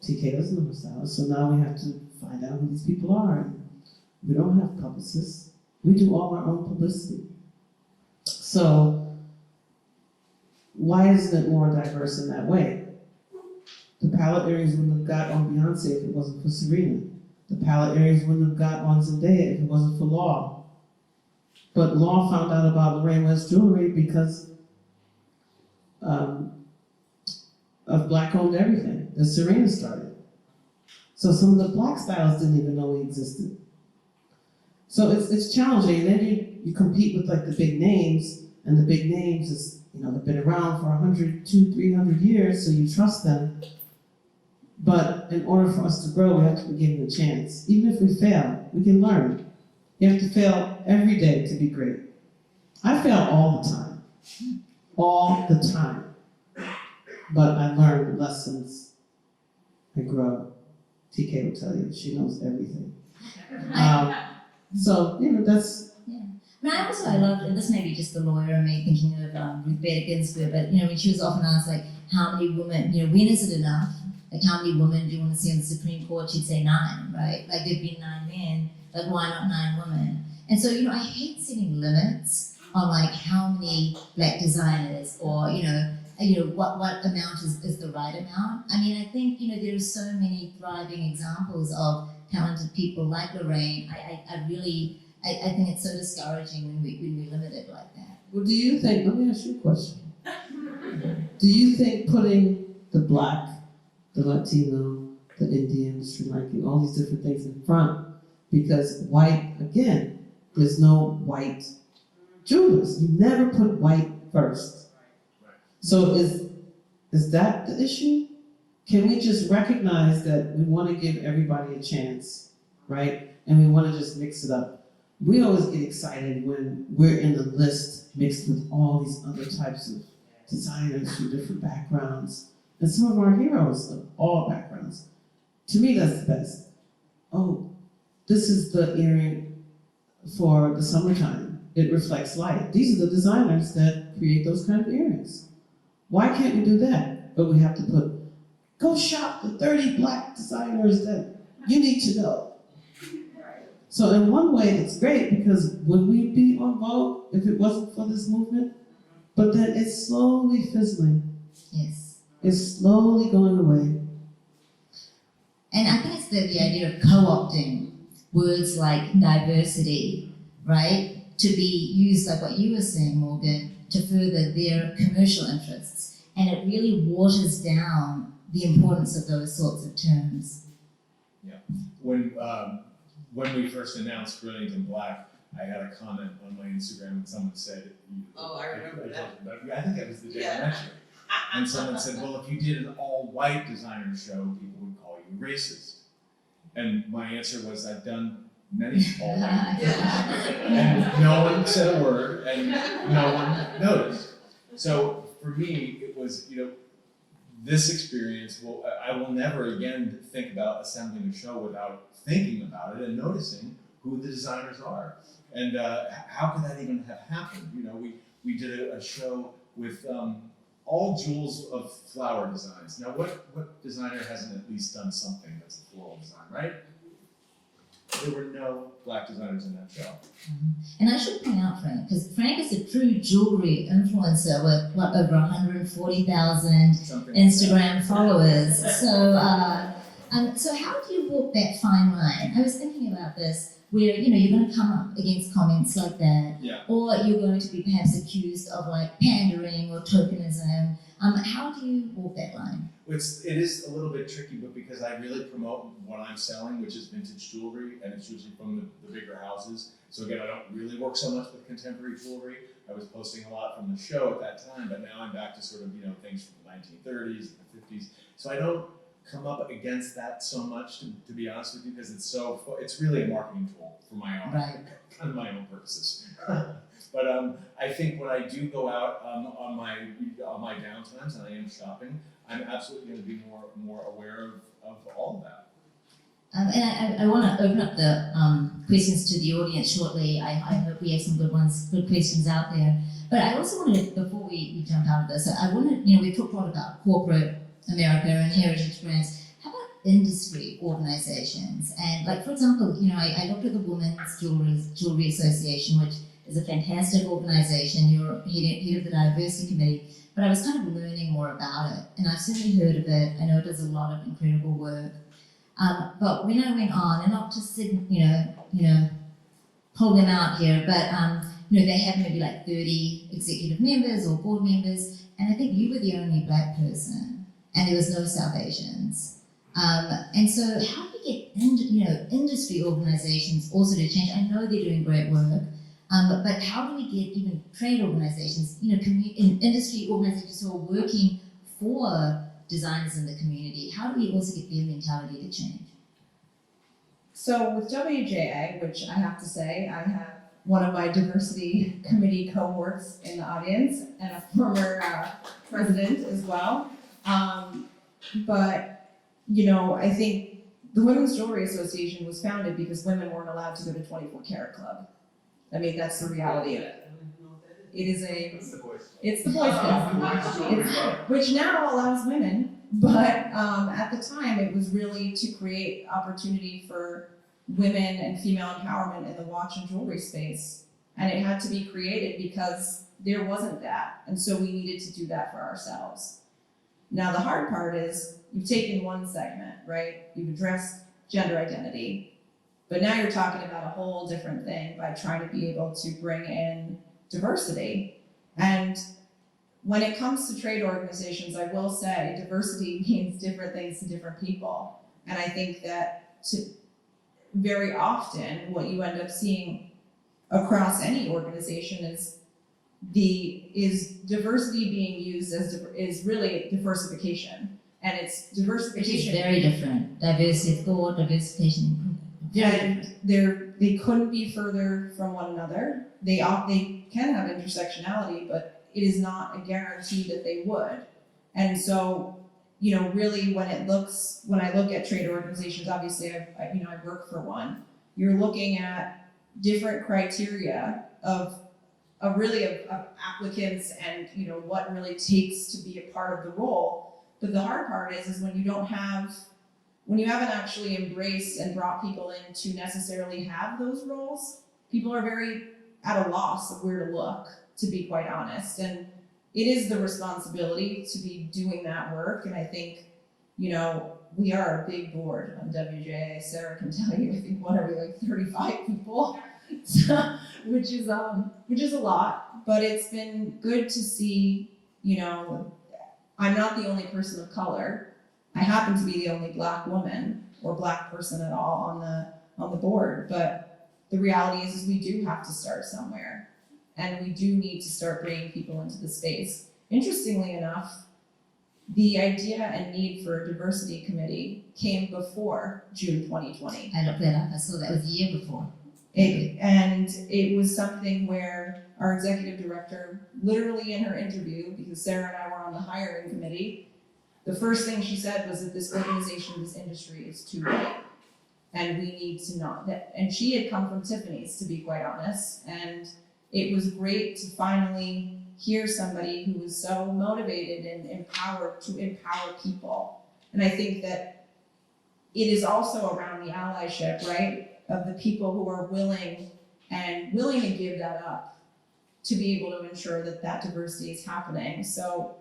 TK doesn't know her stylist. So now we have to find out who these people are. We don't have publicists. We do all our own publicity. So why isn't it more diverse in that way? The palette earrings wouldn't have got on Beyonce if it wasn't for Serena. The palette earrings wouldn't have got on Zendaya if it wasn't for Law. But Law found out about Lorraine West Jewelry because of Black-owned everything that Serena started. So some of the Black stylists didn't even know we existed. So it's challenging, and then you compete with the big names, and the big names is, they've been around for 100, 200, 300 years, so you trust them. But in order for us to grow, we have to be given a chance. Even if we fail, we can learn. You have to fail every day to be great. I fail all the time. All the time. But I learn lessons. I grow. TK will tell you, she knows everything. So, that's... I loved, and this may be just the lawyer in me thinking of Ruth Bader Ginsburg, but when she was often asked how many women, when is it enough? How many women do you want to see on the Supreme Court? She'd say 9, right? There'd be 9 men, why not 9 women? And so, I hate setting limits on how many Black designers or, what amount is the right amount. I think, there are so many thriving examples of talented people like Lorraine. I think it's so discouraging when we limit it like that. Well, do you think, let me ask you a question. Do you think putting the Black, the Latino, the Indian, Sri Lankan, all these different things in front, because white, again, there's no white jewelers. You never put white first. So is that the issue? Can we just recognize that we want to give everybody a chance, right? And we want to just mix it up. We always get excited when we're in the list mixed with all these other types of designers from different backgrounds. And some of our heroes of all backgrounds. To me, that's the best. Oh, this is the earring for the summertime. It reflects light. These are the designers that create those kind of earrings. Why can't we do that? But we have to put, go shop the 30 Black designers that you need to know. So in one way, it's great because would we be on Vogue if it wasn't for this movement? But then it's slowly fizzling. Yes. It's slowly going away. And I think it's the idea of co-opting words like diversity, right, to be used like what you were saying, Morgan, to further their commercial interests. And it really waters down the importance of those sorts of terms. Yeah. When we first announced Brilliant in Black, I had a comment on my Instagram and someone said, Oh, I remember that. I think that was the day I met you. And someone said, well, if you did an all-white designer show, people would call you racist. And my answer was, I've done many all-white and no one said a word and no one noticed. So for me, it was, this experience I will never again think about assembling a show without thinking about it and noticing who the designers are. And how could that even have happened? We did a show with all jewels of flower designs. Now, what designer hasn't at least done something that's a floral design, right? There were no black designers in that show. And I should point out Frank, because Frank is a true jewelry influencer with over 140,000 Instagram followers. So how do you walk that fine line? I was thinking about this, where you're going to come up against comments like that, or you're going to be perhaps accused of like pandering or tokenism. How do you walk that line? It is a little bit tricky, but because I really promote what I'm selling, which is vintage jewelry, and it's usually from the bigger houses. So again, I don't really work so much with contemporary jewelry. I was posting a lot from the show at that time, but now I'm back to sort of, things from the 1930s and the 50s. So I don't come up against that so much, to be honest with you, because it's really a marketing tool for my own, kind of my own purposes. But I think when I do go out on my downtimes and I am shopping, I'm absolutely going to be more aware of all of that. And I want to open up the questions to the audience shortly. I hope we have some good questions out there. But I also wanted, before we jump out of this, I wanted, we've talked a lot about corporate America and heritage brands. How about industry organizations? And like, for example, I looked at the Women's Jewelry Association, which is a fantastic organization. You're head of the diversity committee. But I was kind of learning more about it, and I've certainly heard of it. I know it does a lot of incredible work. But when I went on, and not to pull them out here, but they have maybe like 30 executive members or board members, and I think you were the only black person, and there was no South Asians. And so, how do you get industry organizations also to change? I know they're doing great work. But how do we get even trade organizations, industry organizations who are working for designers in the community? How do we also get their mentality to change? So with WJA, which I have to say, I have one of my diversity committee cohorts in the audience and a former president as well. But I think the Women's Jewelry Association was founded because women weren't allowed to go to 24 Karat Club. I mean, that's the reality of it. It's the Boys Club, which now allows women, but at the time it was really to create opportunity for women and female empowerment in the watch and jewelry space. And it had to be created because there wasn't that. And so we needed to do that for ourselves. Now the hard part is you've taken one segment, right? You've addressed gender identity. But now you're talking about a whole different thing by trying to be able to bring in diversity. And when it comes to trade organizations, I will say diversity means different things to different people. And I think that very often what you end up seeing across any organization is diversity being used is really diversification. And it's diversification. Which is very different. Diversity of thought, diversification. And they couldn't be further from one another. They can have intersectionality, but it is not a guarantee that they would. And so, really when I look at trade organizations, obviously I work for one, you're looking at different criteria of applicants and what really takes to be a part of the role. But the hard part is when you haven't actually embraced and brought people in to necessarily have those roles, people are very at a loss of where to look, to be quite honest. And it is the responsibility to be doing that work, and I think, you know, we are a big board on WJA. Sarah can tell you, I think, what are we, like 35 people? So, which is a lot, but it's been good to see, you know, I'm not the only person of color. I happen to be the only Black woman or Black person at all on the board, but the reality is we do have to start somewhere, and we do need to start bringing people into the space. Interestingly enough, the idea and need for a diversity committee came before June 2020. I looked that up. I saw that was a year before. It was something where our executive director, literally in her interview, because Sarah and I were on the hiring committee, the first thing she said was that this organization, this industry is too white. And we need to not that. And she had come from Tiffany's, to be quite honest. And it was great to finally hear somebody who was so motivated and empowered to empower people. And I think that it is also around the allyship, right? Of the people who are willing to give that up to be able to ensure that that diversity is happening. So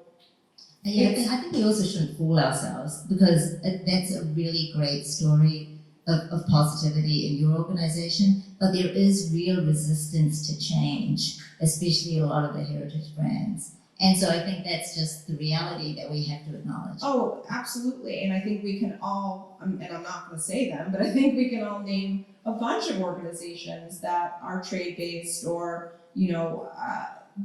Yeah, I think we also shouldn't fool ourselves, because that's a really great story of positivity in your organization, but there is real resistance to change, especially a lot of the heritage brands. And so I think that's just the reality that we have to acknowledge. Oh, absolutely. And I think we can all, and I'm not going to say them, but I think we can all name a bunch of organizations that are trade-based or, you know,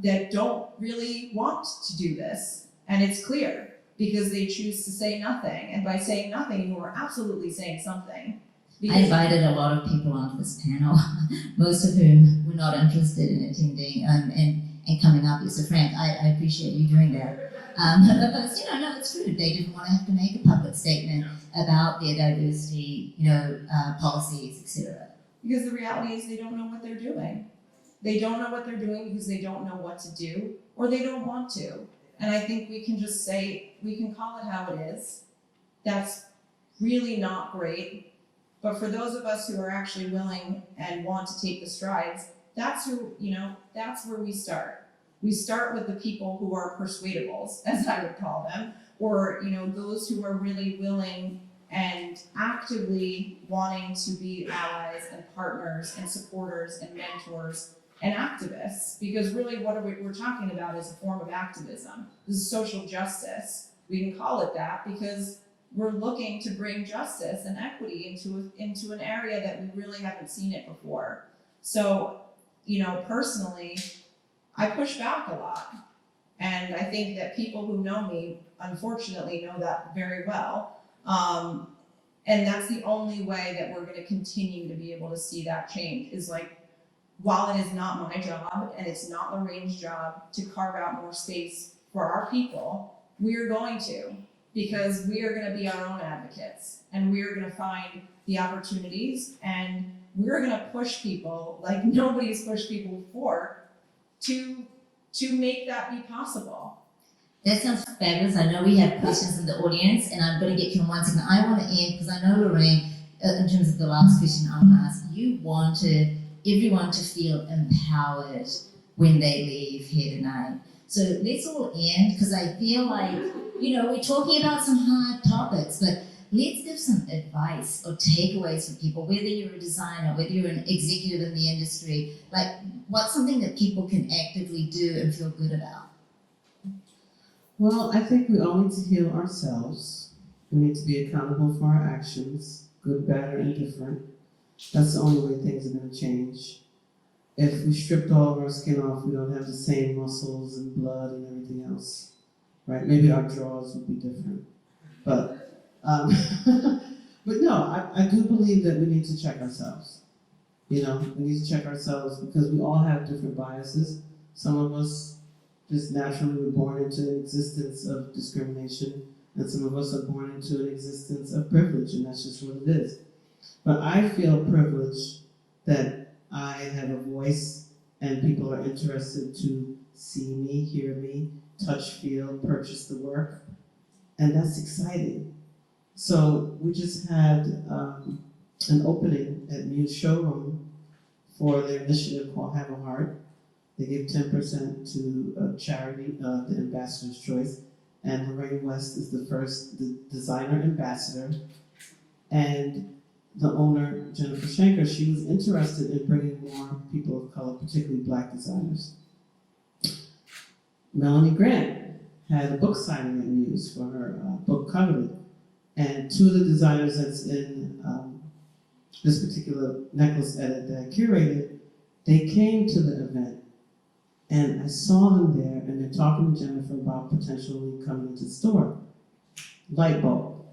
that don't really want to do this. And it's clear because they choose to say nothing. And by saying nothing, you are absolutely saying something. I invited a lot of people onto this panel, most of whom were not interested in attending and coming up here. So Frank, I appreciate you doing that. Because, you know, no, it's true. They didn't want to have to make a public statement about their diversity, you know, policies, etc. Because the reality is they don't know what they're doing. They don't know what they're doing because they don't know what to do, or they don't want to. And I think we can just say, we can call it how it is. That's really not great. But for those of us who are actually willing and want to take the strides, that's who, you know, that's where we start. We start with the people who are persuadables, as I would call them, or, you know, those who are really willing and actively wanting to be allies and partners and supporters and mentors and activists. Because really what we're talking about is a form of activism. This is social justice. We can call it that because we're looking to bring justice and equity into an area that we really haven't seen it before. So, you know, personally, I push back a lot. And I think that people who know me, unfortunately, know that very well. And that's the only way that we're going to continue to be able to see that change is like, while it is not my job and it's not Lorraine's job to carve out more space for our people, we're going to. Because we are going to be our own advocates and we are going to find the opportunities and we're going to push people like nobody's pushed people before to make that be possible. That sounds fabulous. I know we have questions in the audience and I'm going to get you in 1 second. I want to end because I know, Lorraine, in terms of the last question I'm going to ask, you wanted everyone to feel empowered when they leave here tonight. So let's all end because I feel like, you know, we're talking about some hard topics, but let's give some advice or takeaways for people, whether you're a designer, whether you're an executive in the industry, like what's something that people can actively do and feel good about? Well, I think we all need to heal ourselves. We need to be accountable for our actions, good, bad, or indifferent. That's the only way things are going to change. If we stripped all of our skin off, we don't have the same muscles and blood and everything else, right? Maybe our jaws would be different. But no, I do believe that we need to check ourselves. You know, we need to check ourselves because we all have different biases. Some of us just naturally were born into an existence of discrimination, and some of us are born into an existence of privilege, and that's just what it is. But I feel privileged that I have a voice and people are interested to see me, hear me, touch, feel, purchase the work. And that's exciting. So we just had an opening at Muse Showroom for their initiative called Have a Heart. They give 10% to a charity, the Ambassador's Choice. And Lorraine West is the designer ambassador. And the owner, Jennifer Shanker, she was interested in bringing more people of color, particularly Black designers. Melanie Grant had a book signing at Muse for her book Coveted. And two of the designers that's in this particular necklace edit that I curated, they came to the event. And I saw them there, and they're talking to Jennifer about potentially coming into the store. Light bulb.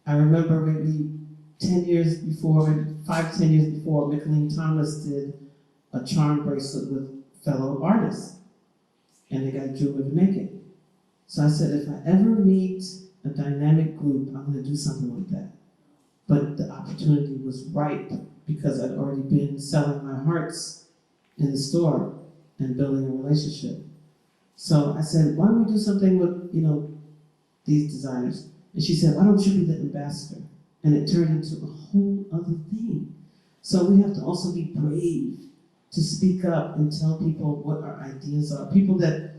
I remember maybe 10 years before, maybe 5 to 10 years before, Micheline Thomas did a charm bracelet with fellow artists. And they got a jeweler to make it. So I said, if I ever meet a dynamic group, I'm gonna do something like that. But the opportunity was ripe because I'd already been selling my hearts in the store and building a relationship. So I said, why don't we do something with, these designers? And she said, why don't you be the ambassador? And it turned into a whole other thing. So we have to also be brave to speak up and tell people what our ideas are. People that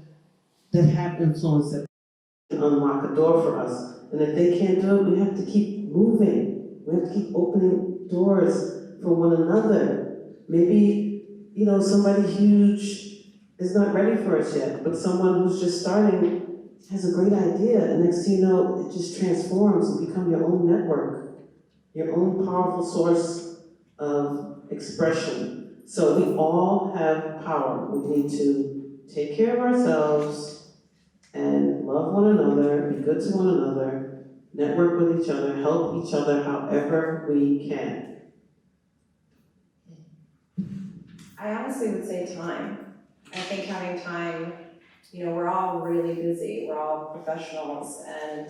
have influence, that can unlock a door for us. And if they can't do it, we have to keep moving. We have to keep opening doors for one another. Maybe, somebody huge is not ready for us yet, but someone who's just starting has a great idea, and next thing you know, it just transforms and becomes your own network, your own powerful source of expression. So we all have power. We need to take care of ourselves and love one another, be good to one another, network with each other, help each other however we can. I honestly would say time. I think having time, we're all really busy, we're all professionals, and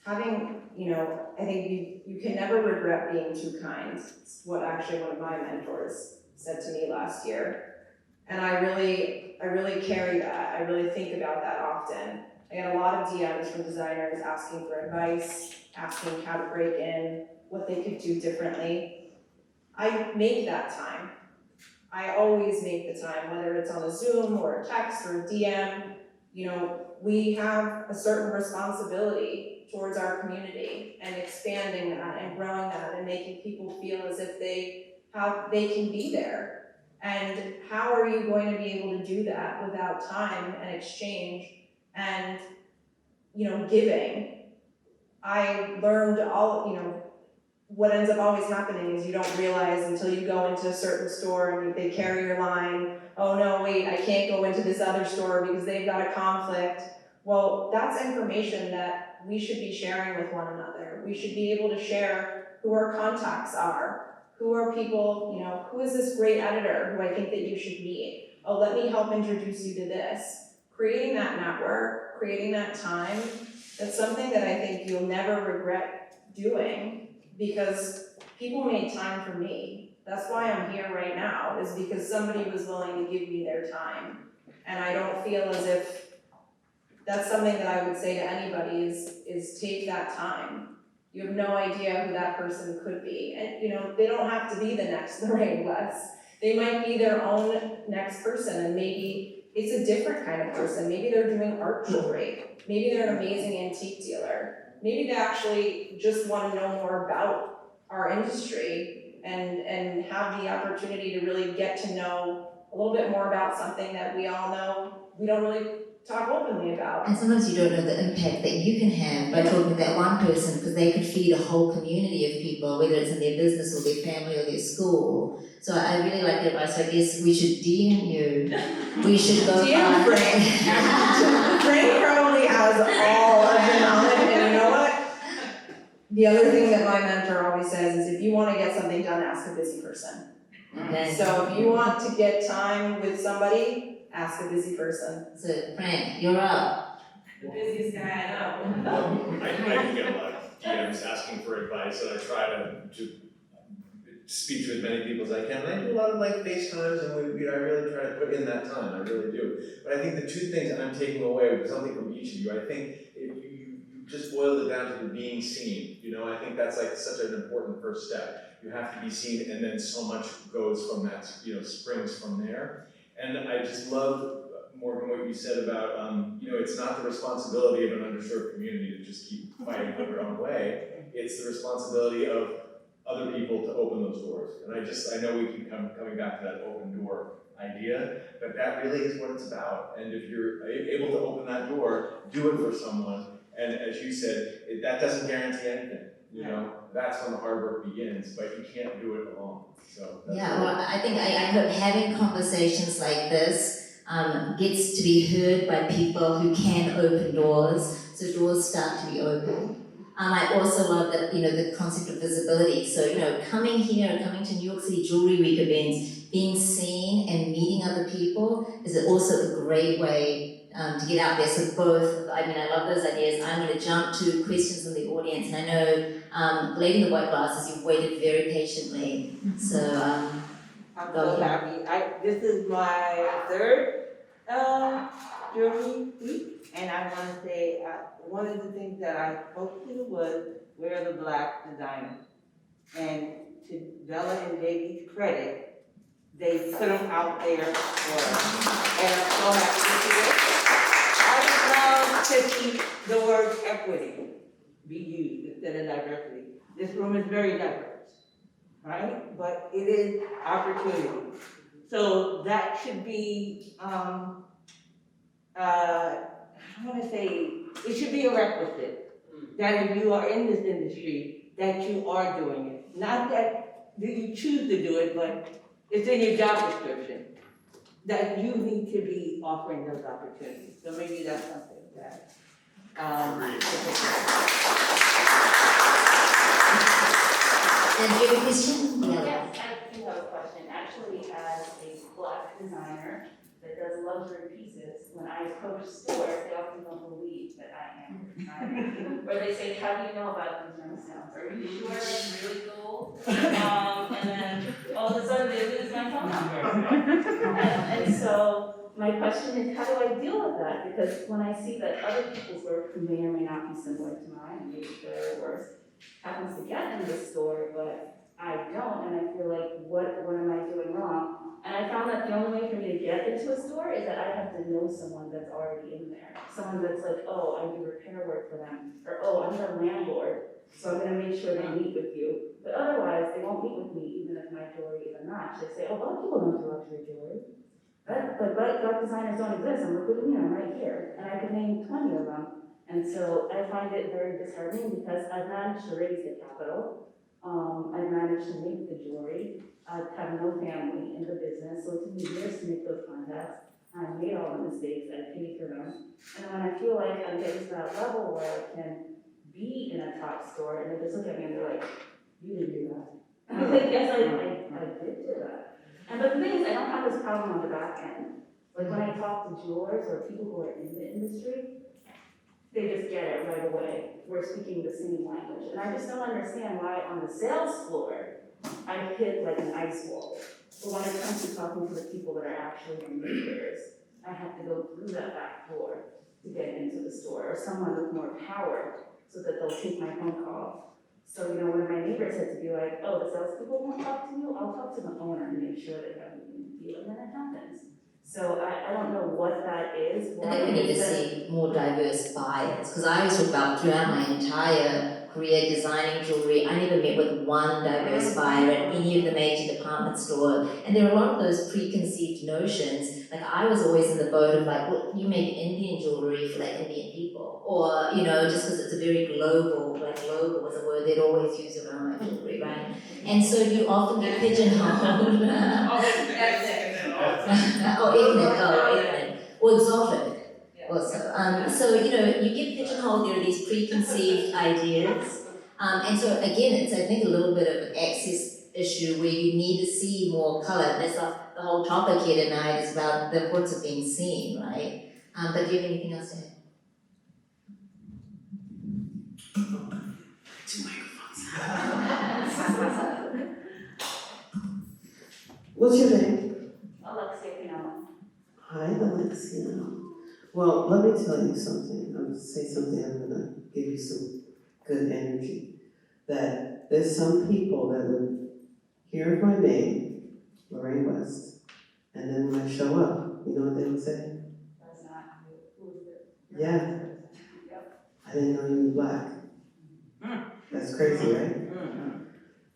having, I think you can never regret being too kind. It's what actually one of my mentors said to me last year. And I really carry that. I really think about that often. I get a lot of DMs from designers asking for advice, asking how to break in, what they could do differently. I make that time. I always make the time, whether it's on a Zoom or a text or a DM. We have a certain responsibility towards our community and expanding that and growing that and making people feel as if they can be there. And how are you going to be able to do that without time and exchange and, giving? I learned what ends up always happening is you don't realize until you go into a certain store and they carry your line, oh no, wait, I can't go into this other store because they've got a conflict. Well, that's information that we should be sharing with one another. We should be able to share who our contacts are, who are people, who is this great editor who I think that you should meet? Oh, let me help introduce you to this. Creating that network, creating that time, that's something that I think you'll never regret doing. Because people made time for me. That's why I'm here right now, is because somebody was willing to give me their time. And I don't feel as if that's something that I would say to anybody is take that time. You have no idea who that person could be. And they don't have to be the next Lorraine West. They might be their own next person, and maybe it's a different kind of person. Maybe they're doing art jewelry. Maybe they're an amazing antique dealer. Maybe they actually just want to know more about our industry and have the opportunity to really get to know a little bit more about something that we all know we don't really talk openly about. And sometimes you don't know the impact that you can have by talking to that one person, because they could feed a whole community of people, whether it's in their business or their family or their school. So I really like the advice. So I guess we should DM you. We should go DM find Frank. Frank probably has all of the knowledge, and you know what? The other thing that my mentor always says is if you want to get something done, ask a busy person. Okay. So if you want to get time with somebody, ask a busy person. So Frank, you're up. The busiest guy I know. I do get a lot of DMs asking for advice, and I try to speak to as many people as I can. And I do a lot of FaceTimes, and I really try to put in that time. I really do. But I think the two things I'm taking away with something from each of you, I think you just boiled it down to the being seen. I think that's such an important first step. You have to be seen, and then so much goes from that, springs from there. And I just loved, Morgan, what you said about, it's not the responsibility of an underserved community to just keep fighting for their own way. It's the responsibility of other people to open those doors. And I know we keep coming back to that open door idea, but that really is what it's about. And if you're able to open that door, do it for someone. And as you said, that doesn't guarantee anything. That's when the hard work begins, but you can't do it alone. So Yeah, well, I think I hope having conversations like this gets to be heard by people who can open doors, so doors start to be open. I also love that, the concept of visibility. So, coming here, coming to New York City Jewelry Week events, being seen and meeting other people is also a great way to get out there. So both, I love those ideas. I'm going to jump to questions from the audience, and I know, Lady in the White Glasses, you've waited very patiently. So, I'm so happy. This is my third jewelry week, and I want to say one of the things that I spoke to was wear the black designer. And to Bella and Davey's credit, they put them out there for us, and I'm so happy to see it. I would love to see the word equity be used instead of diversity. This room is very diverse, right? But it is opportunity. So that should be, I want to say, it should be a requisite that if you are in this industry, that you are doing it. Not that you choose to do it, but it's in your job description that you need to be offering those opportunities. So maybe that's something that. and do you have a question? Yes, I do have a question. Actually, as a black designer that does luxury pieces, when I approach stores, they often don't believe that I am a designer. Or they say, how do you know about these gemstones? Are you sure it's really gold? And then all of a sudden they lose my phone number. And so my question is, how do I deal with that? Because when I see that other people's work, who may or may not be similar to mine, maybe better or worse, happens to get in the store, but I don't, and I feel like, what am I doing wrong? And I found that the only way for me to get into a store is that I have to know someone that's already in there. Someone that's like, oh, I do repair work for them, or oh, I'm their landlord, so I'm gonna make sure they meet with you. But otherwise, they won't meet with me, even if my jewelry is a notch. They say, oh, black people don't do luxury jewelry. But black designers don't exist. I'm like, what do you mean? I'm right here. And I could name 20 of them. And so I find it very disheartening because I've managed to raise the capital. I've managed to make the jewelry. I have no family in the business, so it took me years to make those contacts. I made all the mistakes, I paid for them. And when I feel like I'm getting to that level where I can be in a top store, and they just look at me and they're like, you didn't do that. And I'm like, yes, I did do that. And but the thing is, I don't have this problem on the back end. Like when I talk to jewelers or people who are in the industry, they just get it right away. We're speaking the same language. And I just don't understand why on the sales floor, I hit like an ice wall. But when it comes to talking to the people that are actually the makers, I have to go through that back door to get into the store, or someone with more power so that they'll take my phone call. So, one of my neighbors had to be like, oh, the salespeople won't talk to you? I'll talk to the owner and make sure they have a deal, and then it happens. So I don't know what that is. I think we need to see more diverse buyers, because I always talk about throughout my entire career designing jewelry, I never met with one diverse buyer at any of the major department stores, and there are a lot of those preconceived notions. Like I was always in the boat of like, well, you make Indian jewelry for like Indian people, or just because it's a very global, like global was a word they'd always use around my jewelry, right? And so you often get pigeonholed. Ethnic, or exotic. Also, so you get pigeonholed. There are these preconceived ideas, and so again, it's I think a little bit of an access issue where you need to see more color. That's the whole topic here tonight is about the importance of being seen, right? But do you have anything else to add? Two microphones. What's your name? Alexia Pinella. Hi, Alexia. Well, let me tell you something. I'm going to say something. I'm going to give you some good energy. That there's some people that would hear my name, Lorraine West, and then when I show up. You know what they would say? That's not who is it? Yeah. Yep. I didn't know you were black. That's crazy, right? Mm-hmm.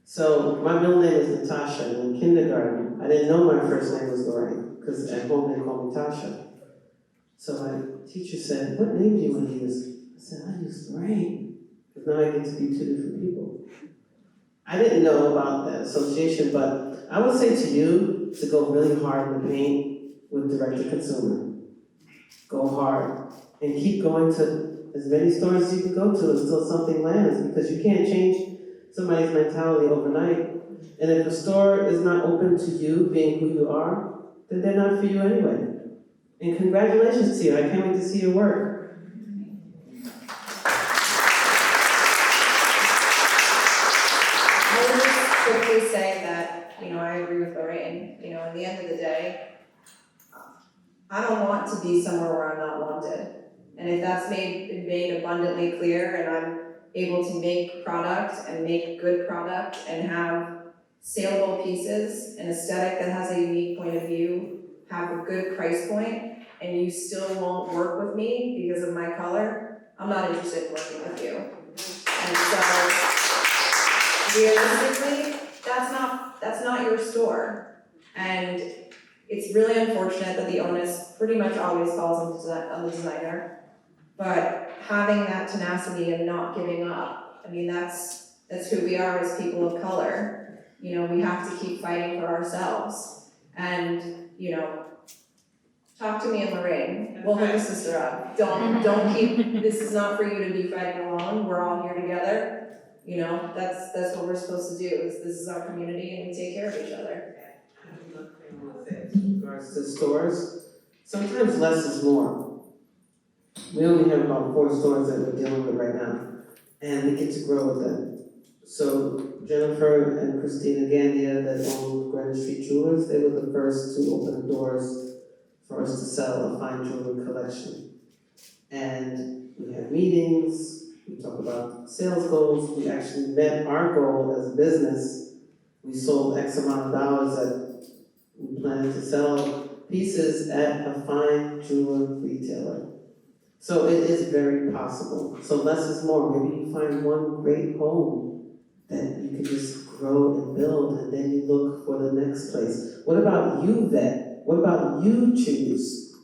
So my middle name is Natasha, and in kindergarten, I didn't know my first name was Lorraine, because at home they called me Tasha. So my teacher said, "What name do you want to use?" I said, "I use Lorraine, because now I get to be two different people." I didn't know about that association, but I would say to you to go really hard in the paint with direct-to-consumer. Go hard, and keep going to as many stores as you can go to until something lands, because you can't change somebody's mentality overnight. And if a store is not open to you being who you are, then they're not for you anyway. And congratulations to you. I can't wait to see your work. I would just quickly say that, I agree with Lorraine, at the end of the day, I don't want to be somewhere where I'm not wanted. And if that's been made abundantly clear, and I'm able to make product and make good product and have saleable pieces, an aesthetic that has a unique point of view, have a good price point, and you still won't work with me because of my color, I'm not interested in working with you. And so, realistically, that's not your store. And it's really unfortunate that the onus pretty much always falls on the designer. But having that tenacity and not giving up, that's who we are as people of color. We have to keep fighting for ourselves. And, talk to me and Lorraine. We'll hook a sister up. Don't keep, this is not for you to be fighting alone. We're all here together. That's what we're supposed to do, is this is our community and we take care of each other. In regards to stores, sometimes less is more. We only have about 4 stores that we're dealing with right now, and we get to grow with them. So Jennifer and Christina Gandia that owned Greenwich Street Jewelers, they were the first to open the doors for us to sell a fine jewelry collection. And we had meetings, we talk about sales goals, we actually met our goal as a business. We sold X amount of dollars that we planned to sell pieces at a fine jeweler retailer. So it is very possible. So less is more. Maybe you find one great home that you can just grow and build, and then you look for the next place. What about you, vet? What about you choose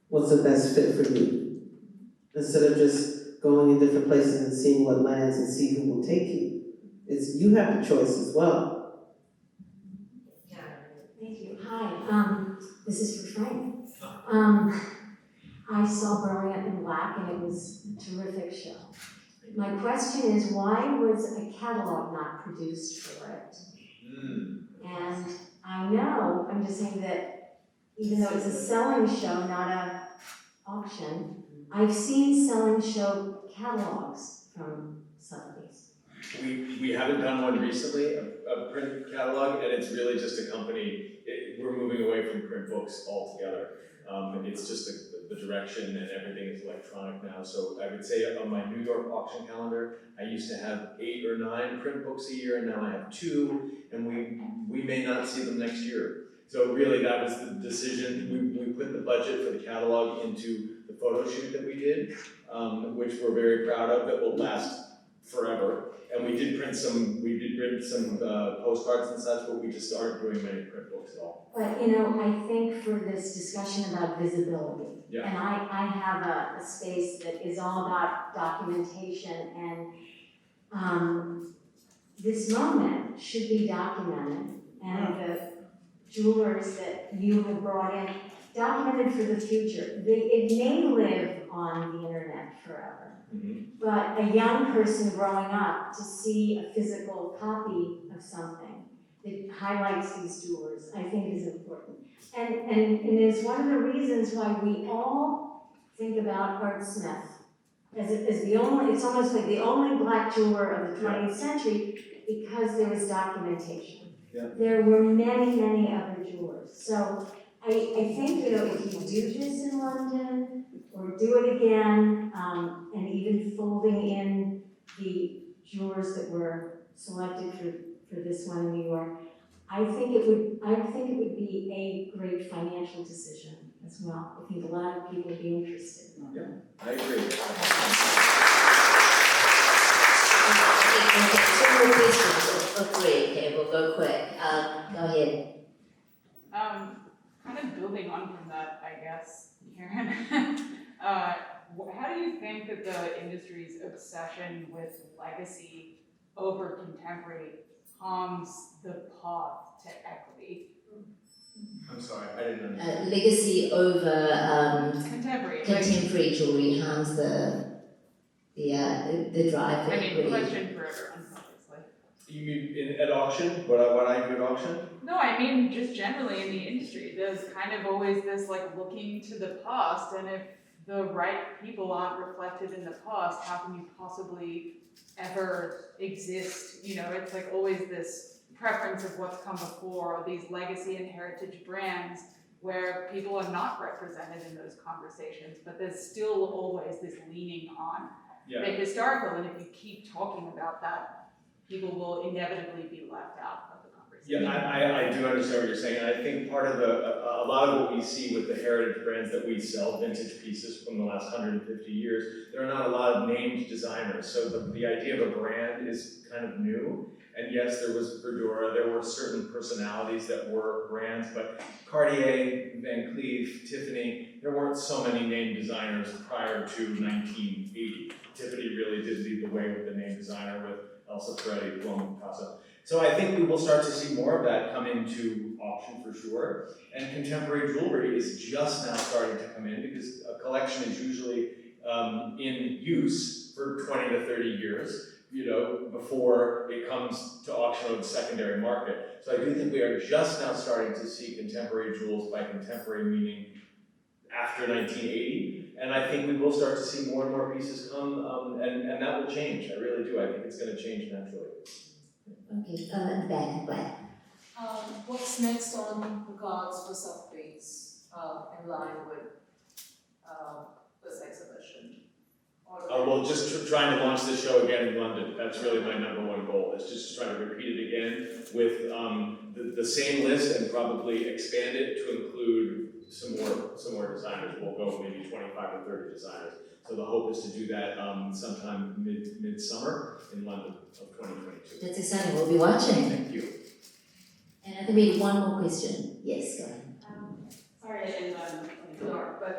what's the best fit for you? Instead of just going in different places and seeing what lands and see who will take you. You have the choice as well. Yeah, thank you. Hi, this is for Frank. I saw Growing Up in Black, and it was a terrific show. My question is, why was a catalog not produced for it? And I know, I'm just saying that even though it's a selling show, not an auction, I've seen selling show catalogs from Sotheby's. We haven't done one recently, a print catalog, and it's really just a company, we're moving away from print books altogether. It's just the direction, and everything is electronic now. So I would say on my New York auction calendar, I used to have 8 or 9 print books a year, and now I have 2, and we may not see them next year. So really that was the decision. We put the budget for the catalog into the photo shoot that we did, which we're very proud of, that will last forever. And we did print some postcards and such, but we just aren't doing many print books at all. But I think for this discussion about visibility, Yeah. and I have a space that is all about documentation, and this moment should be documented, and the jewelers that you have brought in, documented for the future. It may live on the internet forever. But a young person growing up to see a physical copy of something that highlights these jewelers, I think is important. And is one of the reasons why we all think about Art Smith as the only, it's almost like the only black jeweler of the 20th century, because there was documentation. Yeah. There were many, many other jewelers. So I think, if you do this in London, or do it again, and even folding in the jewelers that were selected for this one in New York, I think it would be a great financial decision as well. I think a lot of people would be interested. I agree. Okay, two more questions, or three, okay, we'll go quick. Go ahead. Kind of building on from that, I guess, Karen. How do you think that the industry's obsession with legacy over contemporary harms the path to equity? I'm sorry, I didn't understand. Legacy over Contemporary. contemporary jewelry harms the drive for I mean, equity. question for everyone, obviously. You mean at auction? What I do at auction? No, I mean just generally in the industry. There's kind of always this like looking to the past, and if the right people aren't reflected in the past, how can you possibly ever exist? You know, it's like always this preference of what's come before, or these legacy and heritage brands where people are not represented in those conversations, but there's still always this leaning on the historical, and if you keep talking about that, people will inevitably be left out of the conversation. Yeah, I do understand what you're saying, and I think part of a lot of what we see with the heritage brands that we sell, vintage pieces from the last 150 years, there are not a lot of named designers, so the idea of a brand is kind of new. And yes, there was Verdura, there were certain personalities that were brands, but Cartier, Van Cleef, Tiffany, there weren't so many named designers prior to 1980. Tiffany really did lead the way with the name designer with Elsa Ferretti, Plum Picasso. So I think we will start to see more of that come into auction for sure. And contemporary jewelry is just now starting to come in because a collection is usually in use for 20 to 30 years, you know, before it comes to auction or the secondary market. So I do think we are just now starting to see contemporary jewels, by contemporary meaning after 1980. And I think we will start to see more and more pieces come, and that will change. I really do. I think it's going to change naturally. Okay, in the back, black. What's next on regards for Sotheby's in line with this exhibition? Well, just trying to launch the show again in London. That's really my number one goal, is just to try to repeat it again with the same list and probably expand it to include some more designers. We'll go maybe 25 or 30 designers. So the hope is to do that sometime mid-summer in London of 2022. That's exciting, we'll be watching. Thank you. And I think we have one more question. Yes, go ahead. Sorry I didn't ignore, but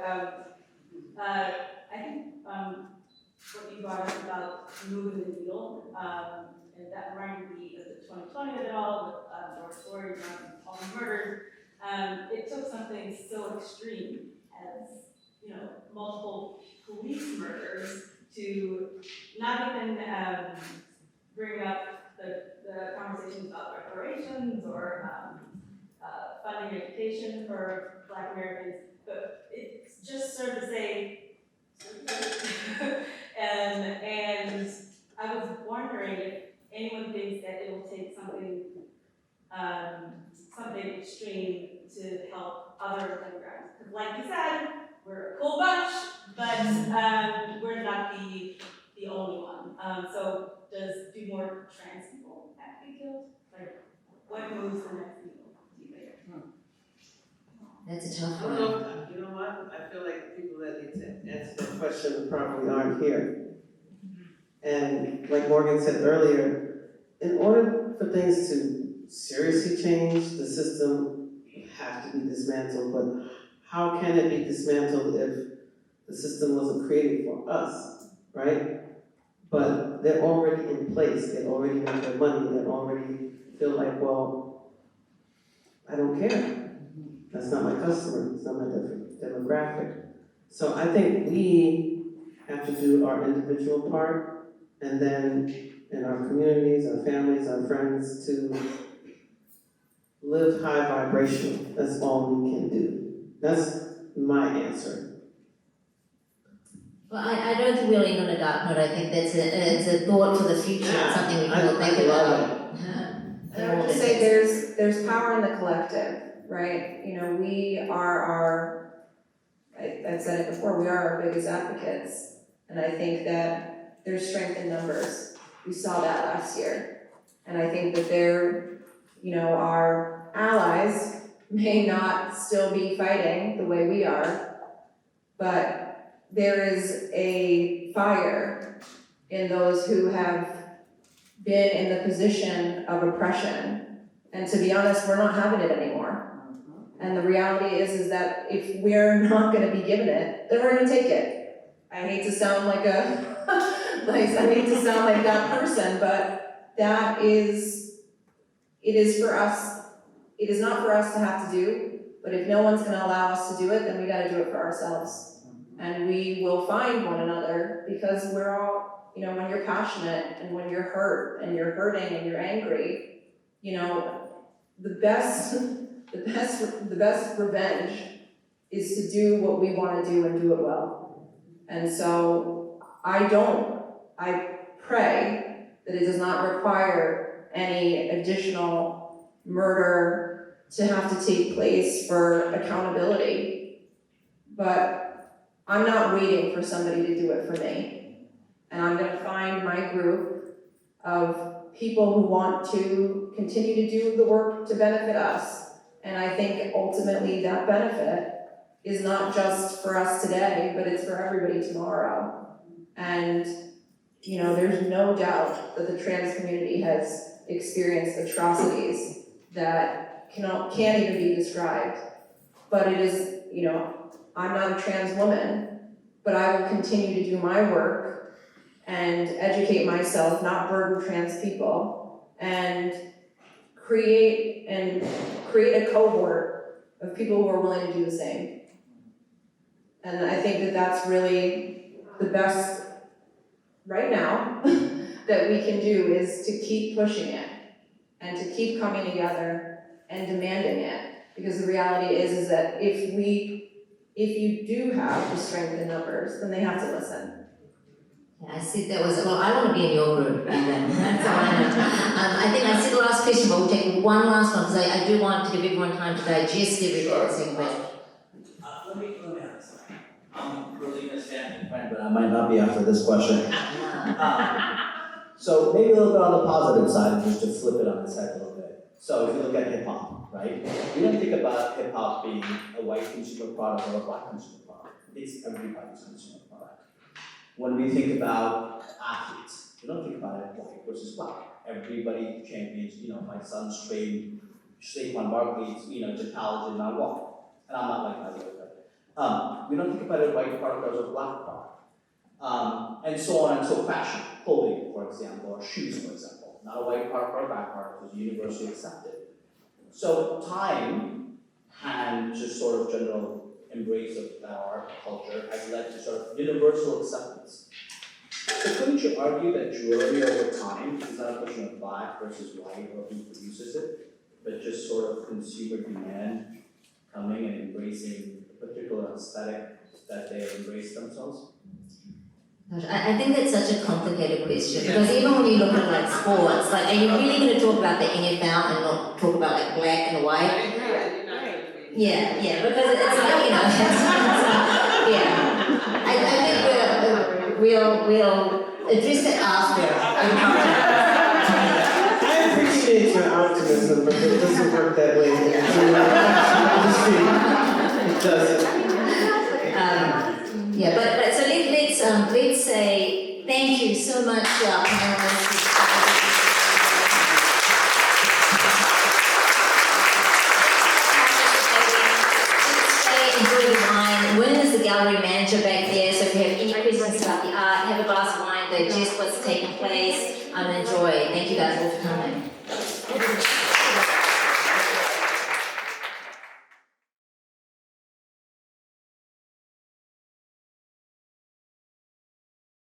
I think what you brought up about moving the needle, and that reminded me of the 2020 of it all, with George Floyd and all the murders. It took something so extreme as, you know, multiple police murders to not even bring up the conversations about reparations or funding education for Black Americans, but it just served to say, and I was wondering if anyone thinks that it will take something extreme to help other immigrants. Because like you said, we're a cool bunch, but we're not the only one. So do more trans people have to be killed? Like, what moves the next needle, do you think? That's a tough I one. don't know, you know what? I feel like the people that need to answer that question probably aren't here. And like Morgan said earlier, in order for things to seriously change, the system would have to be dismantled. But how can it be dismantled if the system wasn't created for us, right? But they're already in place, they already make their money, they already feel like, well, I don't care. That's not my customer, it's not my demographic. So I think we have to do our individual part, and then in our communities, our families, our friends, to live high vibration. That's all we can do. That's my answer. Well, I don't think we'll end on a dark note. I think it's a thought for the future. It's something we can all think about. And I would just say there's power in the collective, right? You know, we are I've said it before, we are our biggest advocates. And I think that there's strength in numbers. We saw that last year. And I think that our allies may not still be fighting the way we are, but there is a fire in those who have been in the position of oppression. And to be honest, we're not having it anymore. And the reality is that if we're not gonna be given it, then we're gonna take it. I hate to sound like that person, but it is for us. It is not for us to have to do, but if no one's gonna allow us to do it, then we gotta do it for ourselves. And we will find one another, because we're all, when you're passionate and when you're hurt and you're hurting and you're angry, the best revenge is to do what we wanna do and do it well. And so I pray that it does not require any additional murder to have to take place for accountability. But I'm not waiting for somebody to do it for me. And I'm gonna find my group of people who want to continue to do the work to benefit us. And I think ultimately that benefit is not just for us today, but it's for everybody tomorrow. And there's no doubt that the trans community has experienced atrocities that can't even be described. But it is, I'm not a trans woman, but I will continue to do my work and educate myself, not burden trans people, and create a cohort of people who are willing to do the same. And I think that that's really the best right now that we can do, is to keep pushing it and to keep coming together and demanding it. Because the reality is that if you do have the strength in numbers, then they have to listen. Yeah, I see that was, I want to be in your group, and that's all I know. I think I see the last question, but we'll take one last one, because I do want to give everyone time to digest everything. Let me ask. I'm Rosena Sammi, but I might not be after this question. So maybe a little bit on the positive side, just to flip it on its head a little bit. So if you look at hip hop, right? We don't think about hip hop being a white consumer product or a black consumer product. It's everybody's consumer product. When we think about athletes, we don't think about it white versus black. Everybody champions, my son's trained Saquon Barkley's, to college and not walk. And I'm not like that either. We don't think about it white product as a black product. And so on and so fashion, clothing, for example, or shoes, for example. Not a white product or a black product, was universally accepted. So time and just sort of general embrace of that art culture has led to sort of universal acceptance. So couldn't you argue that jewelry over time is not a question of black versus white or who produces it, but just sort of consumer demand coming and embracing a particular aesthetic that they embrace themselves? Gosh, I think that's such a complicated question, because even when you look at sports, are you really going to talk about the NFL and not talk about black and white? Yeah, because it's I think we'll address it after. I appreciate your optimism, but it doesn't work that way. It doesn't. But so let's say thank you so much to our panelists. Enjoy the wine. Wynn is the gallery manager back there, so if you have any questions about the art, have a glass of wine, digest what's taking place, and enjoy. Thank you guys all for coming.